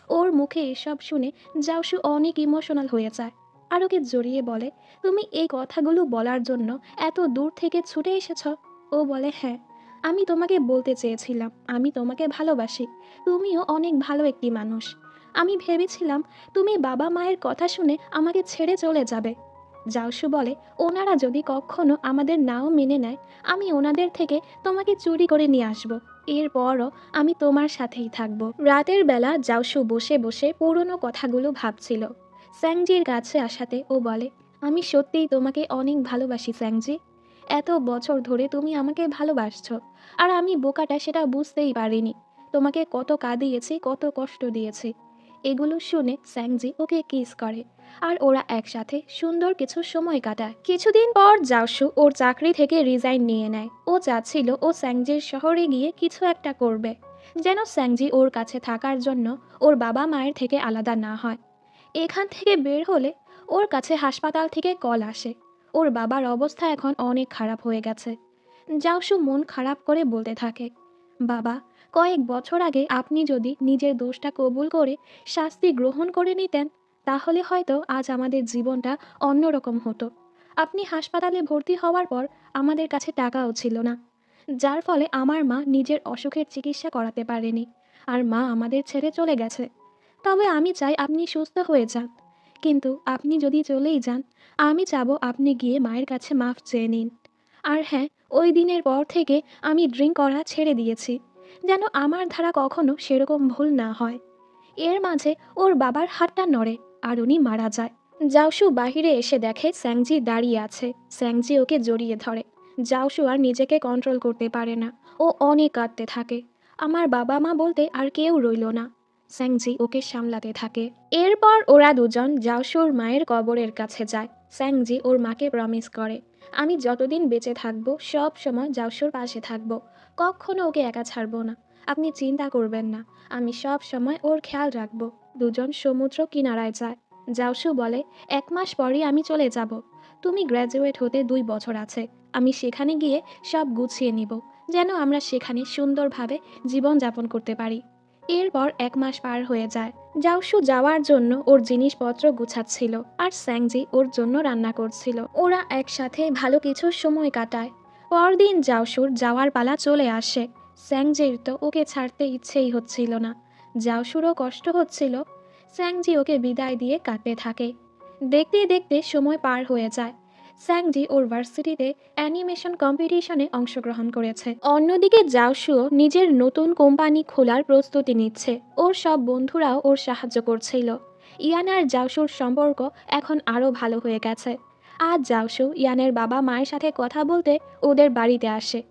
ওর মুখে এসব শুনে জাওশু অনেক ইমোশনাল হয়ে যায়, আর ওকে জড়িয়ে বলে, তুমি এই কথাগুলো বলার জন্য এত দূর থেকে ছুটে এসেছ? ও বলে, হ্যাঁ, আমি তোমাকে বলতে চেয়েছিলাম আমি তোমাকে ভালোবাসি। তুমিও অনেক ভালো একটি মানুষ। আমি ভেবেছিলাম তুমি বাবা মায়ের কথা শুনে আমাকে ছেড়ে চলে যাবে। জাওশু বলে, ওনারা যদি কখনো আমাদের নাও মেনে নেয়, আমি ওনাদের থেকে তোমাকে চুরি করে নিয়ে আসব। এরপরও আমি তোমার সাথেই থাকব। রাতের বেলা জাওশু বসে বসে পুরনো কথাগুলো ভাবছিল। স্যাংজির কাছে আসাতে ও বলে, আমি সত্যিই তোমাকে অনেক ভালোবাসি স্যাংজি। এত বছর ধরে তুমি আমাকে ভালোবাসছো, আর আমি বোকাটা সেটা বুঝতেই পারিনি। তোমাকে কত কাঁদিয়েছি, কত কষ্ট দিয়েছি। এগুলো শুনে স্যাংজি ওকে কিস করে, আর ওরা একসাথে সুন্দর কিছু সময় কাটায়। কিছুদিন পর জাওশু ওর চাকরি থেকে রিজাইন নিয়ে নেয়। ও চাচ্ছিল ও স্যাংজির শহরে গিয়ে কিছু একটা করবে, যেন স্যাংজি ওর কাছে থাকার জন্য ওর বাবা মায়ের থেকে আলাদা না হয়। এখান থেকে বের হলে ওর কাছে হাসপাতাল থেকে কল আসে, ওর বাবার অবস্থা এখন অনেক খারাপ হয়ে গেছে। জাওশু মন খারাপ করে বলতে থাকে, বাবা, কয়েক বছর আগে আপনি যদি নিজের দোষটা কবুল করে শাস্তি গ্রহণ করে নিতেন, তাহলে হয়তো আজ আমাদের জীবনটা অন্যরকম হতো। আপনি হাসপাতালে ভর্তি হওয়ার পর আমাদের কাছে টাকাও ছিল না, যার ফলে আমার মা নিজের অসুখের চিকিৎসা করাতে পারেনি, আর মা আমাদের ছেড়ে চলে গেছে। তবে আমি চাই আপনি সুস্থ হয়ে যান। কিন্তু আপনি যদি চলেই যান, আমি চাবো আপনি গিয়ে মায়ের কাছে মাফ চেয়ে নিন। আর হ্যাঁ, ওই দিনের পর থেকে আমি ড্রিঙ্ক করা ছেড়ে দিয়েছি, যেন আমার ধারা কখনো সেরকম ভুল না হয়। এর মাঝে ওর বাবার হাতটা নড়ে, আর উনি মারা যায়। জাওশু বাহিরে এসে দেখে স্যাংজি দাঁড়িয়ে আছে। স্যাংজি ওকে জড়িয়ে ধরে। জাওশু আর নিজেকে কন্ট্রোল করতে পারে না, ও অনেক কাঁদতে থাকে। আমার বাবা মা বলতে আর কেউ রইল না। স্যাংজি ওকে সামলাতে থাকে। এরপর ওরা দুজন জাওশুর মায়ের কবরের কাছে যায়। স্যাংজি ওর মাকে প্রমিস করে, আমি যতদিন বেঁচে থাকবো সব সময় জাওশুর পাশে থাকবো, কখনো ওকে একা ছাড়বো না। আপনি চিন্তা করবেন না, আমি সব সময় ওর খেয়াল রাখবো। দুজন সমুদ্র কিনারায় যায়। জাওশু বলে, 1 মাস পরই আমি চলে যাব। তুমি গ্র্যাজুয়েট হতে 2 বছর আছে। আমি সেখানে গিয়ে সব গুছিয়ে নিব, যেন আমরা সেখানে সুন্দরভাবে জীবনযাপন করতে পারি। এরপর 1 মাস পার হয়ে যায়। জাওশু যাওয়ার জন্য ওর জিনিসপত্র গুছাচ্ছিল, আর স্যাংজি ওর জন্য রান্না করছিল। ওরা একসাথে ভালো কিছু সময় কাটায়। পরদিন জাওশুর যাওয়ার পালা চলে আসে। স্যাংজির তো ওকে ছাড়তে ইচ্ছেই হচ্ছিল না, জাওশুরও কষ্ট হচ্ছিল। স্যাংজি ওকে বিদায় দিয়ে কাঁদতে থাকে। দেখতে দেখতে সময় পার হয়ে যায়। স্যাংজি ওর ভার্সিটিতে অ্যানিমেশন কম্পিটিশনে অংশগ্রহণ করেছে। অন্যদিকে জাওশুও নিজের নতুন কোম্পানি খোলার প্রস্তুতি নিচ্ছে। ওর সব বন্ধুরাও ওর সাহায্য করছিল। ইয়ান আর জাওশুর সম্পর্ক এখন আরও ভালো হয়ে গেছে। আজ জাওশু ইয়ানের বাবা মায়ের সাথে কথা বলতে ওদের বাড়িতে আসে।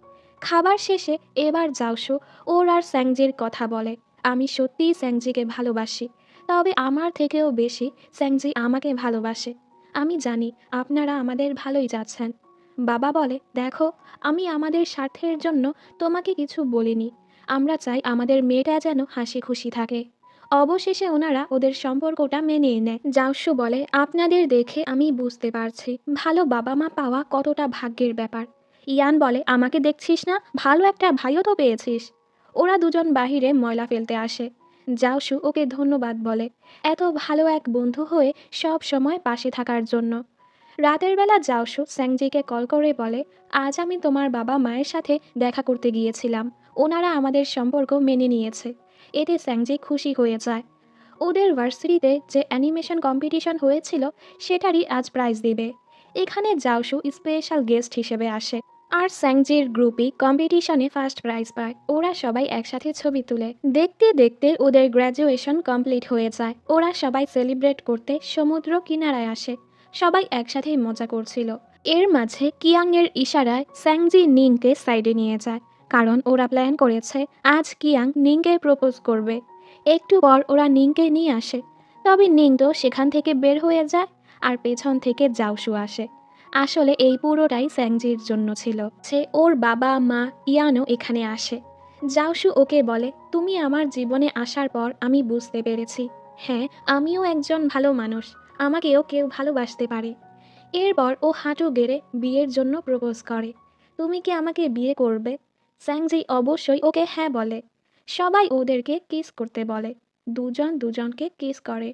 খাবার শেষে এবার জাওশু ওর আর স্যাংজির কথা বলে। আমি সত্যিই স্যাংজিকে ভালোবাসি, তবে আমার থেকেও বেশি স্যাংজি আমাকে ভালোবাসে। আমি জানি আপনারা আমাদের ভালোই চাচ্ছেন। বাবা বলে, দেখো, আমি আমাদের স্বার্থের জন্য তোমাকে কিছু বলিনি। আমরা চাই আমাদের মেয়েটা যেন হাসি খুশি থাকে। অবশেষে ওনারা ওদের সম্পর্কটা মেনেই নেয়। জাওশু বলে, আপনাদের দেখে আমি বুঝতে পারছি ভালো বাবা মা পাওয়া কতটা ভাগ্যের ব্যাপার। ইয়ান বলে, আমাকে দেখছিস না, ভালো একটা ভাইও তো পেয়েছিস। ওরা দুজন বাহিরে ময়লা ফেলতে আসে। জাওশু ওকে ধন্যবাদ বলে, এত ভালো এক বন্ধু হয়ে সব সময় পাশে থাকার জন্য। রাতের বেলা জাওশু স্যাংজিকে কল করে বলে, আজ আমি তোমার বাবা মায়ের সাথে দেখা করতে গিয়েছিলাম, ওনারা আমাদের সম্পর্ক মেনে নিয়েছে। এতে স্যাংজি খুশি হয়ে যায়। ওদের ভার্সিটিতে যে অ্যানিমেশন কম্পিটিশন হয়েছিল সেটারই আজ প্রাইজ দিবে। এখানে জাওশু স্পেশাল গেস্ট হিসেবে আসে। আর স্যাংজির গ্রুপই কম্পিটিশনে ফার্স্ট প্রাইজ পায়। ওরা সবাই একসাথে ছবি তুলে। দেখতে দেখতে ওদের গ্র্যাজুয়েশন কমপ্লিট হয়ে যায়। ওরা সবাই সেলিব্রেট করতে সমুদ্র কিনারায় আসে। সবাই একসাথেই মজা করছিল। এর মাঝে কিয়াংয়ের ইশারায় স্যাংজি নিংকে সাইডে নিয়ে যায়, কারণ ওরা প্ল্যান করেছে আজ কিয়াং নিংকে প্রপোজ করবে। একটু পর ওরা নিংকে নিয়ে আসে, তবে নিং তো সেখান থেকে বের হয়ে যায় আর পেছন থেকে জাওশু আসে। আসলে এই পুরোটাই স্যাংজির জন্য ছিল। সে ওর বাবা মা ইয়ানও এখানে আসে। জাওশু ওকে বলে, তুমি আমার জীবনে আসার পর আমি বুঝতে পেরেছি, হ্যাঁ, আমিও একজন ভালো মানুষ, আমাকেও কেউ ভালোবাসতে পারে। এরপর ও হাঁটু গেড়ে বিয়ের জন্য প্রপোজ করে। তুমি কি আমাকে বিয়ে করবে? স্যাংজি অবশ্যই ওকে হ্যাঁ বলে। সবাই ওদেরকে কিস করতে বলে। দুজন দুজনকে কিস করে।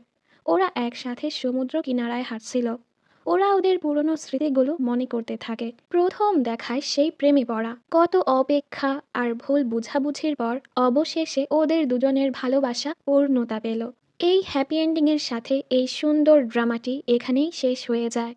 ওরা একসাথে সমুদ্র কিনারায় হাঁটছিল। ওরা ওদের পুরনো স্মৃতিগুলো মনে করতে থাকে। প্রথম দেখায় সেই প্রেমে পড়া, কত অপেক্ষা আর ভুল বুঝাবুঝির পর অবশেষে ওদের দুজনের ভালোবাসা পূর্ণতা পেল। এই হ্যাপি এন্ডিংয়ের সাথে এই সুন্দর ড্রামাটি এখানেই শেষ হয়ে যায়।